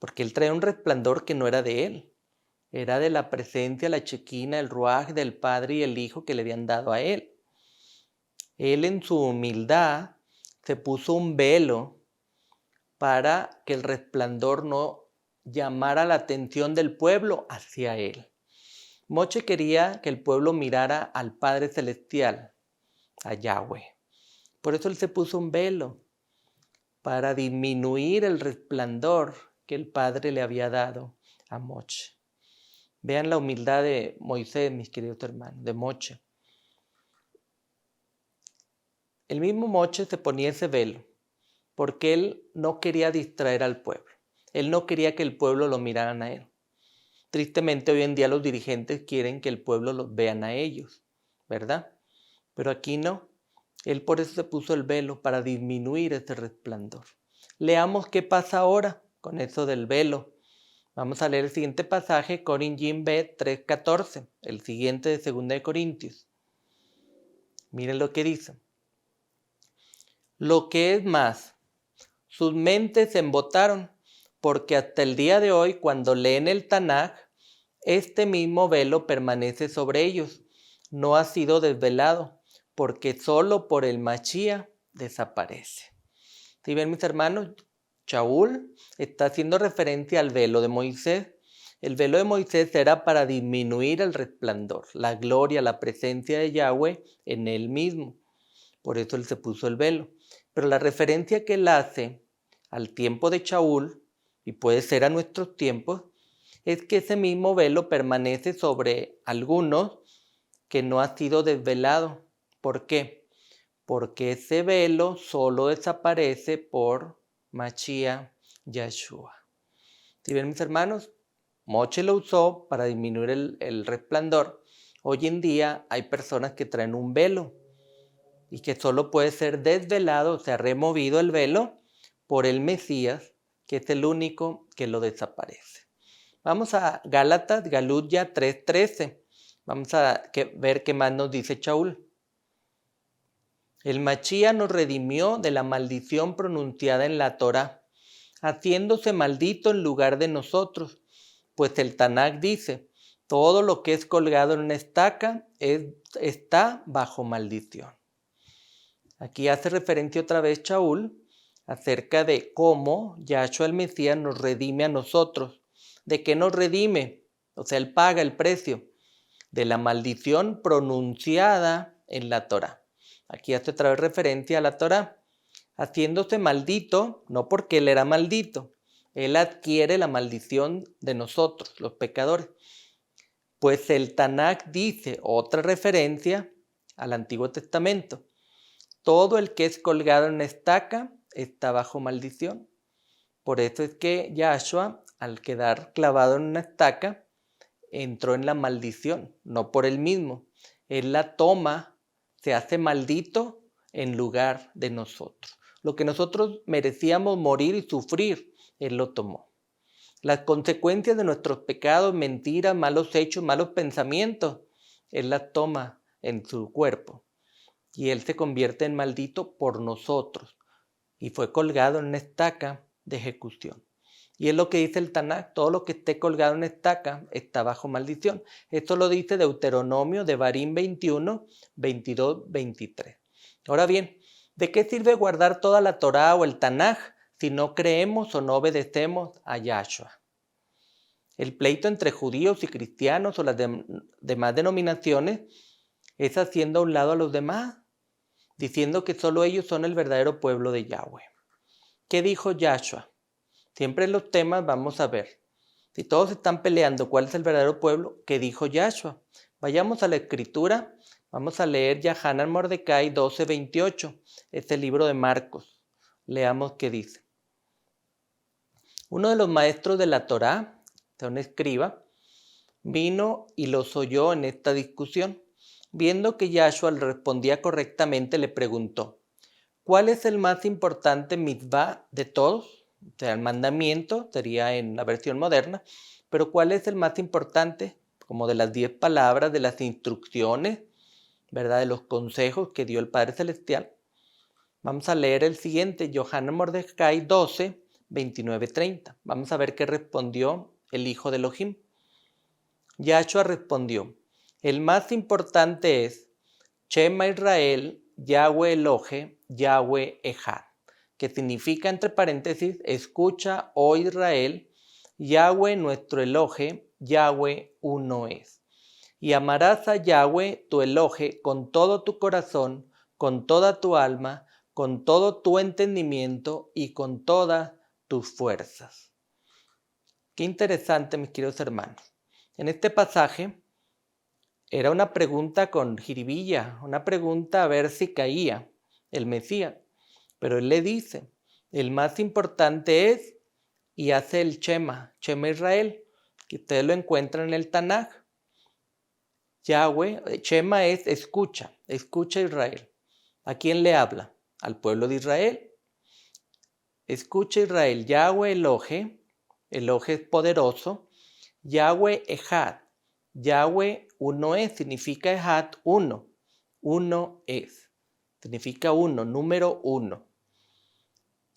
Porque él traía un resplandor que no era de él. Era de la presencia, la chequina, el ruaj del Padre y el Hijo que le habían dado a él. Él en su humildad se puso un velo para que el resplandor no llamara la atención del pueblo hacia él. Moche quería que el pueblo mirara al Padre Celestial, a Yahweh. Por eso él se puso un velo, para disminuir el resplandor que el Padre le había dado a Moche. Vean la humildad de Moisés, mis queridos hermanos, de Moche. El mismo Moche se ponía ese velo porque él no quería distraer al pueblo. Él no quería que el pueblo lo miraran a él. Tristemente hoy en día los dirigentes quieren que el pueblo los vean a ellos, ¿verdad? Pero aquí no. Él por eso se puso el velo, para disminuir ese resplandor. Leamos qué pasa ahora con eso del velo. Vamos a leer el siguiente pasaje, Corinthos B 3:14, el siguiente de 2 de Corintios. Miren lo que dice. Lo que es más, sus mentes se embotaron, porque hasta el día de hoy, cuando leen el Tanaj, este mismo velo permanece sobre ellos. No ha sido desvelado, porque solo por el Machía desaparece. ¿Sí ven, mis hermanos? Shaul está haciendo referencia al velo de Moisés. El velo de Moisés era para disminuir el resplandor, la gloria, la presencia de Yahweh en él mismo. Por eso él se puso el velo. Pero la referencia que él hace al tiempo de Shaul, y puede ser a nuestros tiempos, es que ese mismo velo permanece sobre algunos que no ha sido desvelado. ¿Por qué? Porque ese velo solo desaparece por Mashiach Yeshua. ¿Sí ven, mis hermanos? Moche lo usó para disminuir el resplandor. Hoy en día hay personas que traen un velo y que solo puede ser desvelado, o sea, removido el velo por el Mesías, que es el único que lo desaparece. Vamos a Gálatas, Galut 3:13. Vamos a ver qué más nos dice Shaul. El Machía nos redimió de la maldición pronunciada en la Torá, haciéndose maldito en lugar de nosotros, pues el Tanakh dice, todo lo que es colgado en una estaca está bajo maldición. Aquí hace referencia otra vez Shaul acerca de cómo Yahshua el Mesías nos redime a nosotros. ¿De qué nos redime? O sea, él paga el precio de la maldición pronunciada en la Torá. Aquí hace otra vez referencia a la Torá, haciéndose maldito, no porque él era maldito, él adquiere la maldición de nosotros, los pecadores. Pues el Tanakh dice, otra referencia al Antiguo Testamento, todo el que es colgado en una estaca está bajo maldición. Por eso es que Yahshua, al quedar clavado en una estaca, entró en la maldición, no por él mismo. Él la toma, se hace maldito en lugar de nosotros. Lo que nosotros merecíamos morir y sufrir, él lo tomó. Las consecuencias de nuestros pecados, mentiras, malos hechos, malos pensamientos, él las toma en su cuerpo. Y él se convierte en maldito por nosotros. Y fue colgado en una estaca de ejecución. Y es lo que dice el Tanakh, todo lo que esté colgado en una estaca está bajo maldición. Esto lo dice Deuteronomio de Barín 21, 22, 23. Ahora bien, ¿de qué sirve guardar toda la Torá o el Tanakh si no creemos o no obedecemos a Yahshua? El pleito entre judíos y cristianos o las demás denominaciones es haciendo a un lado a los demás. diciendo que solo ellos son el verdadero pueblo de Yahweh. ¿Qué dijo Yahshua? Siempre en los temas vamos a ver. Si todos están peleando cuál es el verdadero pueblo, ¿qué dijo Yahshua? Vayamos a la escritura, vamos a leer Yahanan Mordecai 12:28, este libro de Marcos. Leamos qué dice. Uno de los maestros de la Torá, un escriba, vino y los oyó en esta discusión. Viendo que Yahshua le respondía correctamente, le preguntó, ¿cuál es el más importante mitzvah de todos? O sea, el mandamiento sería en la versión moderna, pero ¿cuál es el más importante? Como de las 10 palabras, de las instrucciones, ¿verdad? De los consejos que dio el Padre Celestial. Vamos a leer el siguiente, Yohanan Mordecai 12, 29, 30. Vamos a ver qué respondió el hijo de Elohim. Yahshua respondió, el más importante es Shema Israel, Yahweh Elohe, Yahweh Echad, que significa, entre paréntesis, escucha, oh Israel, Yahweh nuestro Elohe, Yahweh uno es. Y amarás a Yahweh tu Elohe con todo tu corazón, con toda tu alma, con todo tu entendimiento y con todas tus fuerzas. Qué interesante, mis queridos hermanos. En este pasaje era una pregunta con jiribilla, una pregunta a ver si caía el Mesías. Pero él le dice, el más importante es, y hace el Shema Israel, que ustedes lo encuentran en el Tanaj. Yahweh, Shema es escucha Israel. ¿A quién le habla? Al pueblo de Israel. Escucha Israel, Yahweh Elohe es poderoso, Yahweh Echad, Yahweh uno es, significa Echad uno es, significa uno, número uno.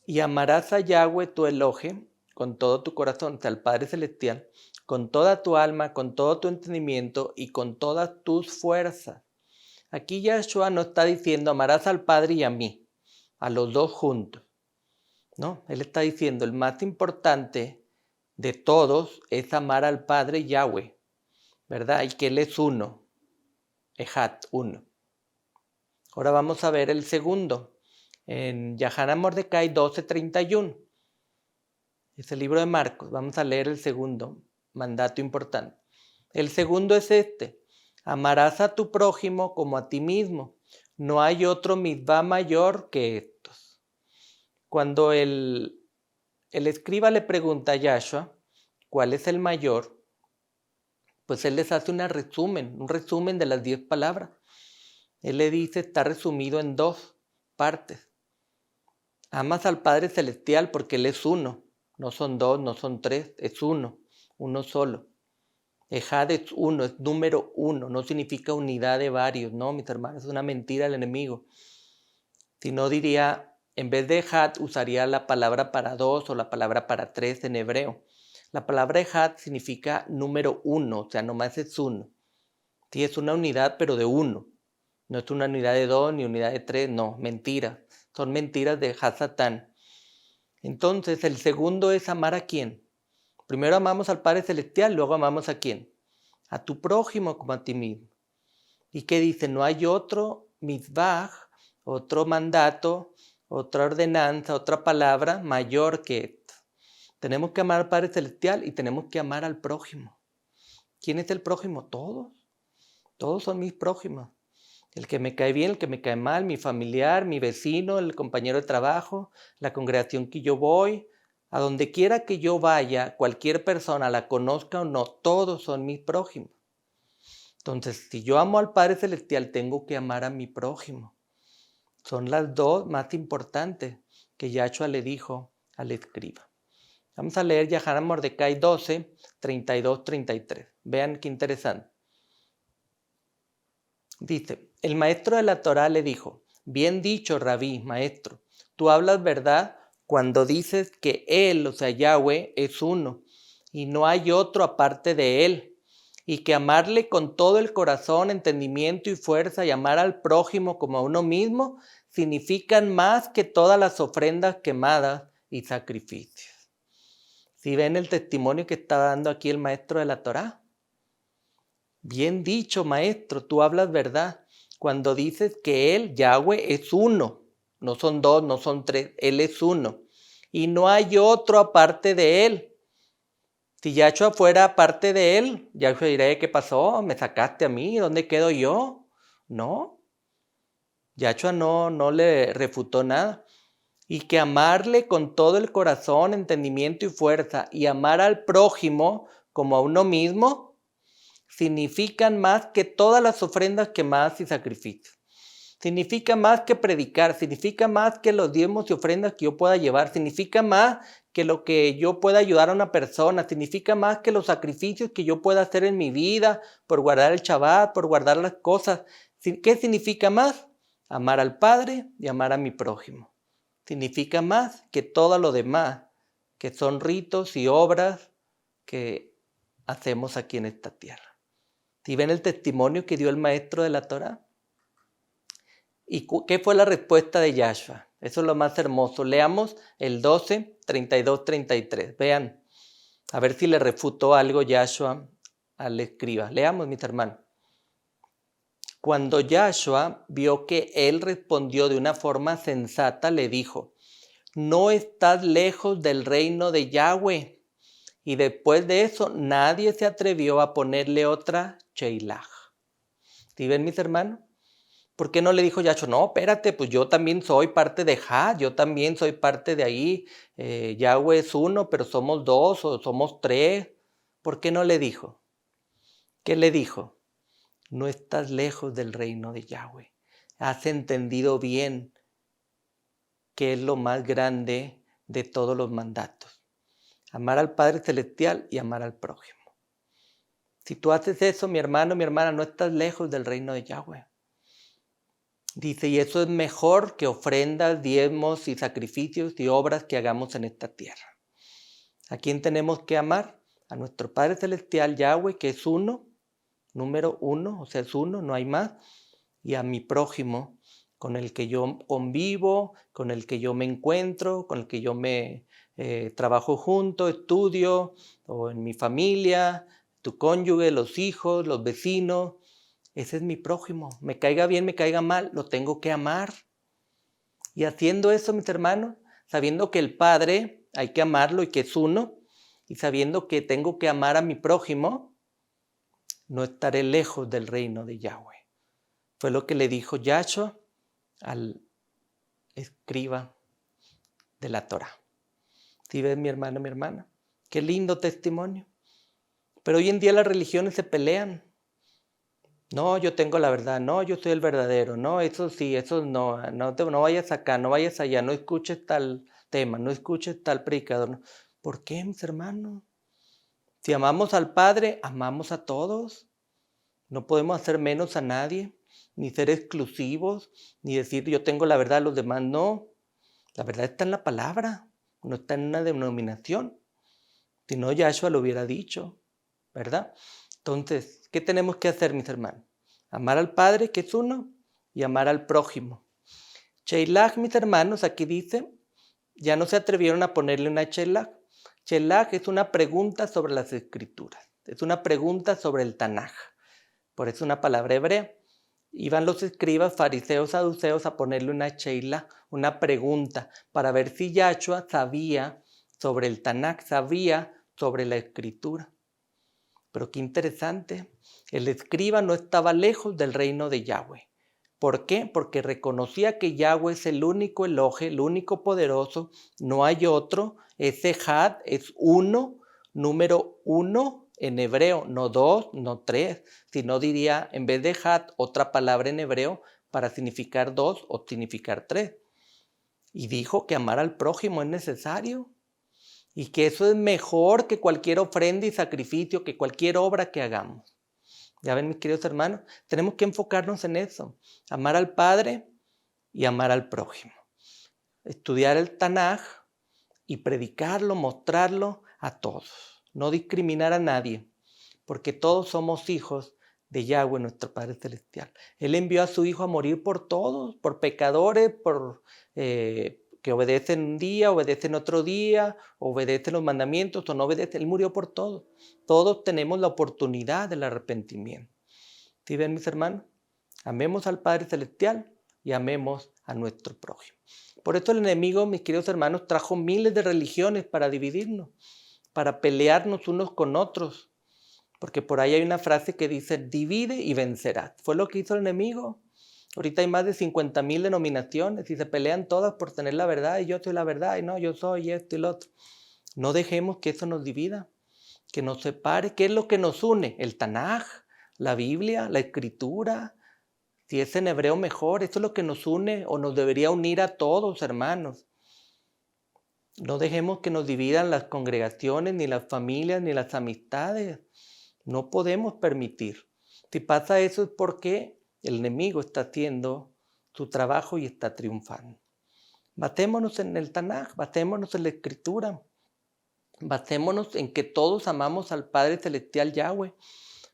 Y amarás a Yahweh tu Elohe con todo tu corazón, o sea, al Padre Celestial, con toda tu alma, con todo tu entendimiento y con todas tus fuerzas. Aquí Yahshua no está diciendo amarás al Padre y a mí, a los dos juntos. No, él está diciendo el más importante de todos es amar al Padre Yahweh, ¿verdad? Y que Él es uno, Echad, uno. Ahora vamos a ver el segundo, en Yahanan Mordecai 12:31. Es el libro de Marcos, vamos a leer el segundo mandato importante. El segundo es este, amarás a tu prójimo como a ti mismo. No hay otro mitzvah mayor que estos. Cuando el escriba le pregunta a Yahshua cuál es el mayor, pues él les hace un resumen de las 10 palabras. Él le dice, está resumido en 2 partes. Amas al Padre Celestial porque Él es uno, no son 2, no son 3, es uno solo. Ejad es uno, es número 1, no significa unidad de varios, no, mis hermanos, es una mentira del enemigo. Si no diría, en vez de Ejad usaría la palabra para 2 o la palabra para 3 en hebreo. La palabra Ejad significa número 1, o sea, nomás es uno. Sí, es una unidad, pero de 1. No es una unidad de 2 ni unidad de 3, no, mentiras. Son mentiras de Hasatán. Entonces, el segundo es amar a quién. Primero amamos al Padre Celestial, luego amamos a quién. A tu prójimo como a ti mismo. ¿Y qué dice? No hay otro mitzvah, otro mandato, otra ordenanza, otra palabra mayor que esto. Tenemos que amar al Padre Celestial y tenemos que amar al prójimo. ¿Quién es el prójimo? Todos. Todos son mis prójimos. El que me cae bien, el que me cae mal, mi familiar, mi vecino, el compañero de trabajo, la congregación que yo voy, a donde quiera que yo vaya, cualquier persona, la conozca o no, todos son mis prójimos. Entonces, si yo amo al Padre Celestial, tengo que amar a mi prójimo. Son las 2 más importantes que Yahshua le dijo al escriba. Vamos a leer Yahanan Mordecai 12, 32, 33. Vean qué interesante. Dice, el maestro de la Torá le dijo, bien dicho, Rabí, maestro, tú hablas verdad cuando dices que Él, o sea, Yahweh, es uno y no hay otro aparte de Él, y que amarle con todo el corazón, entendimiento y fuerza y amar al prójimo como a uno mismo significan más que todas las ofrendas quemadas y sacrificios. ¿Sí ven el testimonio que está dando aquí el maestro de la Torá? Bien dicho, maestro, tú hablas verdad cuando dices que Él, Yahweh, es uno. No son dos, no son tres, Él es uno. Y no hay otro aparte de Él. Si Yahshua fuera aparte de Él, Yahshua diría, ¿qué pasó? ¿Me sacaste a mí? ¿Dónde quedo yo? No. Yahshua no le refutó nada. Y que amarle con todo el corazón, entendimiento y fuerza, y amar al prójimo como a uno mismo, significan más que todas las ofrendas quemadas y sacrificios. Significa más que predicar, significa más que los diezmos y ofrendas que yo pueda llevar, significa más que lo que yo pueda ayudar a una persona, significa más que los sacrificios que yo pueda hacer en mi vida por guardar el Shabbat, por guardar las cosas. ¿Qué significa más? Amar al Padre y amar a mi prójimo. Significa más que todo lo demás, que son ritos y obras que hacemos aquí en esta tierra. ¿Sí ven el testimonio que dio el maestro de la Torá? ¿Y qué fue la respuesta de Yahshua? Eso es lo más hermoso. Leamos el 12, 32, 33. Vean, a ver si le refutó algo Yahshua al escriba. Leamos, mis hermanos. Cuando Yahshua vio que él respondió de una forma sensata, le dijo, no estás lejos del reino de Yahweh. Y después de eso, nadie se atrevió a ponerle otra Sheilach. ¿Sí ven, mis hermanos? ¿Por qué no le dijo Yahshua? No, espérate, pues yo también soy parte de Had, yo también soy parte de ahí. Yahweh es uno, pero somos dos o somos tres. ¿Por qué no le dijo? ¿Qué le dijo? No estás lejos del reino de Yahweh. Has entendido bien qué es lo más grande de todos los mandatos. Amar al Padre Celestial y amar al prójimo. Si tú haces eso, mi hermano, mi hermana, no estás lejos del reino de Yahweh. Dice, y eso es mejor que ofrendas, diezmos y sacrificios y obras que hagamos en esta tierra. ¿A quién tenemos que amar? A nuestro Padre Celestial, Yahweh, que es uno, número uno, o sea, es uno, no hay más. Y a mi prójimo, con el que yo convivo, con el que yo me encuentro, con el que yo me trabajo junto, estudio, o en mi familia, tu cónyuge, los hijos, los vecinos. Ese es mi prójimo. Me caiga bien, me caiga mal, lo tengo que amar. Y haciendo eso, mis hermanos, sabiendo que el Padre hay que amarlo y que es uno, y sabiendo que tengo que amar a mi prójimo, no estaré lejos del reino de Yahweh. Fue lo que le dijo Yahshua al escriba de la Torá. ¿Sí ves, mi hermano, mi hermana? Qué lindo testimonio. Pero hoy en día las religiones se pelean. No, yo tengo la verdad, no, yo soy el verdadero, no, eso sí, eso no vayas acá, no vayas allá, no escuches tal tema, no escuches tal predicador. No. ¿Por qué, mis hermanos? Si amamos al Padre, amamos a todos. No podemos hacer menos a nadie, ni ser exclusivos, ni decir yo tengo la verdad, los demás no. La verdad está en la palabra, no está en una denominación. Si no, Yahshua lo hubiera dicho, ¿verdad? Entonces, ¿qué tenemos que hacer, mis hermanos? Amar al Padre, que es uno, y amar al prójimo. Sheilach, mis hermanos, aquí dice, ya no se atrevieron a ponerle una Sheilach. Sheilach es una pregunta sobre las Escrituras, es una pregunta sobre el Tanaj, por eso es una palabra hebrea. Iban los escribas, fariseos, saduceos a ponerle una Sheilach, una pregunta, para ver si Yahshua sabía sobre el Tanaj, sabía sobre la Escritura. Pero qué interesante, el escriba no estaba lejos del reino de Yahweh. ¿Por qué? Porque reconocía que Yahweh es el único Elohe, el único poderoso, no hay otro, ese Had es uno, número uno en hebreo, no dos, no tres, sino diría en vez de Had otra palabra en hebreo para significar dos o significar tres. Y dijo que amar al prójimo es necesario. Y que eso es mejor que cualquier ofrenda y sacrificio, que cualquier obra que hagamos. Ya ven, mis queridos hermanos, tenemos que enfocarnos en eso. Amar al Padre y amar al prójimo. Estudiar el Tanaj y predicarlo, mostrarlo a todos. No discriminar a nadie, porque todos somos hijos de Yahweh, nuestro Padre Celestial. Él envió a su Hijo a morir por todos, por pecadores, por que obedecen un día, obedecen otro día, obedecen los mandamientos o no obedecen. Él murió por todos. Todos tenemos la oportunidad del arrepentimiento. ¿Sí ven, mis hermanos? Amemos al Padre Celestial y amemos a nuestro prójimo. Por eso el enemigo, mis queridos hermanos, trajo miles de religiones para dividirnos, para pelearnos unos con otros. Porque por ahí hay una frase que dice, divide y vencerás. Fue lo que hizo el enemigo. Ahorita hay más de 50,000 denominaciones y se pelean todas por tener la verdad y yo soy la verdad y no, yo soy esto y lo otro. No dejemos que eso nos divida, que nos separe. ¿Qué es lo que nos une? El Tanaj, la Biblia, la Escritura. Si es en hebreo mejor, eso es lo que nos une o nos debería unir a todos, hermanos. No dejemos que nos dividan las congregaciones, ni las familias, ni las amistades. No podemos permitir. Si pasa eso es porque el enemigo está haciendo su trabajo y está triunfando. Basémonos en el Tanaj, basémonos en la Escritura, basémonos en que todos amamos al Padre Celestial Yahweh,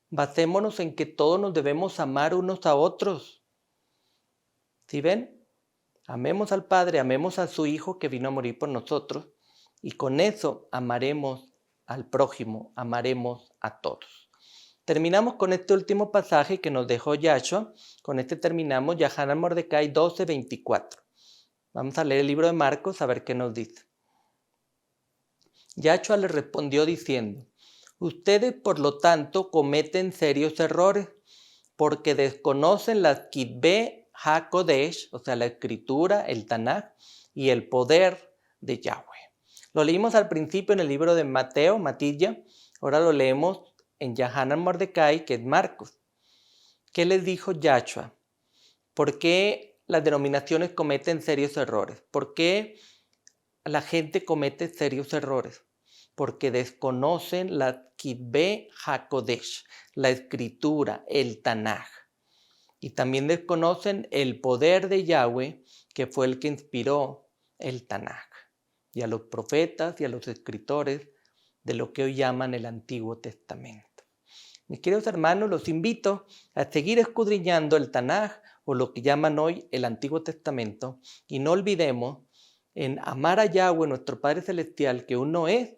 basémonos en que todos nos debemos amar unos a otros. ¿Sí ven? Amemos al Padre, amemos a su Hijo que vino a morir por nosotros y con eso amaremos al prójimo, amaremos a todos. Terminamos con este último pasaje que nos dejó Yahshua. Con este terminamos Yahanan Mordecai 12:24. Vamos a leer el libro de Marcos a ver qué nos dice. Yahshua le respondió diciendo, ustedes por lo tanto cometen serios errores porque desconocen la Kitbe HaKodesh, o sea la escritura, el Tanaj y el poder de Yahweh. Lo leímos al principio en el libro de Matilla, ahora lo leemos en Yahanan Mordecai, que es Marcos. ¿Qué les dijo Yahshua? ¿Por qué las denominaciones cometen serios errores? ¿Por qué la gente comete serios errores? Porque desconocen la Kitbe HaKodesh, la escritura, el Tanaj. Y también desconocen el poder de Yahweh, que fue el que inspiró el Tanaj. Y a los profetas y a los escritores de lo que hoy llaman el Antiguo Testamento. Mis queridos hermanos, los invito a seguir escudriñando el Tanaj o lo que llaman hoy el Antiguo Testamento y no olvidemos en amar a Yahweh, nuestro Padre Celestial, que uno es,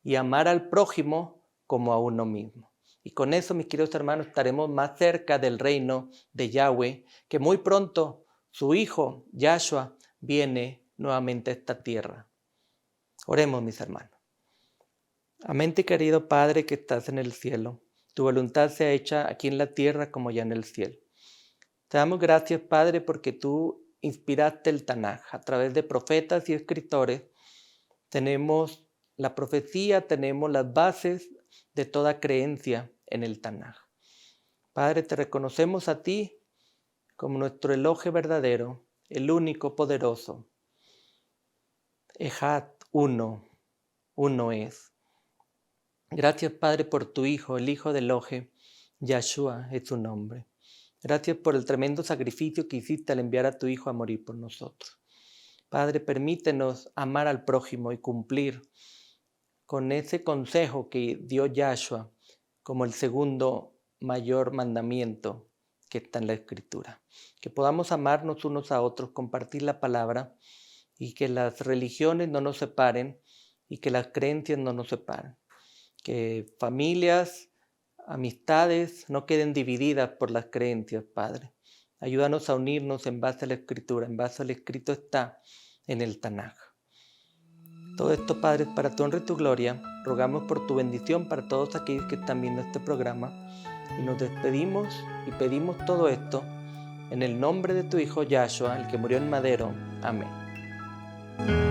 y amar al prójimo como a uno mismo. Y con eso, mis queridos hermanos, estaremos más cerca del reino de Yahweh, que muy pronto su Hijo, Yahshua, viene nuevamente a esta tierra. Oremos, mis hermanos. Amén, querido Padre que estás en el cielo. Tu voluntad sea hecha aquí en la tierra como ya en el cielo. Te damos gracias, Padre, porque tú inspiraste el Tanaj. A través de profetas y escritores tenemos la profecía, tenemos las bases de toda creencia en el Tanaj. Padre, te reconocemos a ti como nuestro Elohe verdadero, el único poderoso. Ejad, uno es. Gracias, Padre, por tu Hijo, el Hijo del Elohe, Yahshua es su nombre. Gracias por el tremendo sacrificio que hiciste al enviar a tu Hijo a morir por nosotros. Padre, permítenos amar al prójimo y cumplir con ese consejo que dio Yahshua como el segundo mayor mandamiento que está en la Escritura. Que podamos amarnos unos a otros, compartir la palabra y que las religiones no nos separen y que las creencias no nos separen. Que familias, amistades no queden divididas por las creencias, Padre. Ayúdanos a unirnos en base a la Escritura, en base al escrito está en el Tanaj. Todo esto, Padre, es para tu honra y tu gloria. Rogamos por tu bendición para todos aquellos que están viendo este programa. Y nos despedimos y pedimos todo esto en el nombre de tu Hijo Yahshua, el que murió en madero. Amén.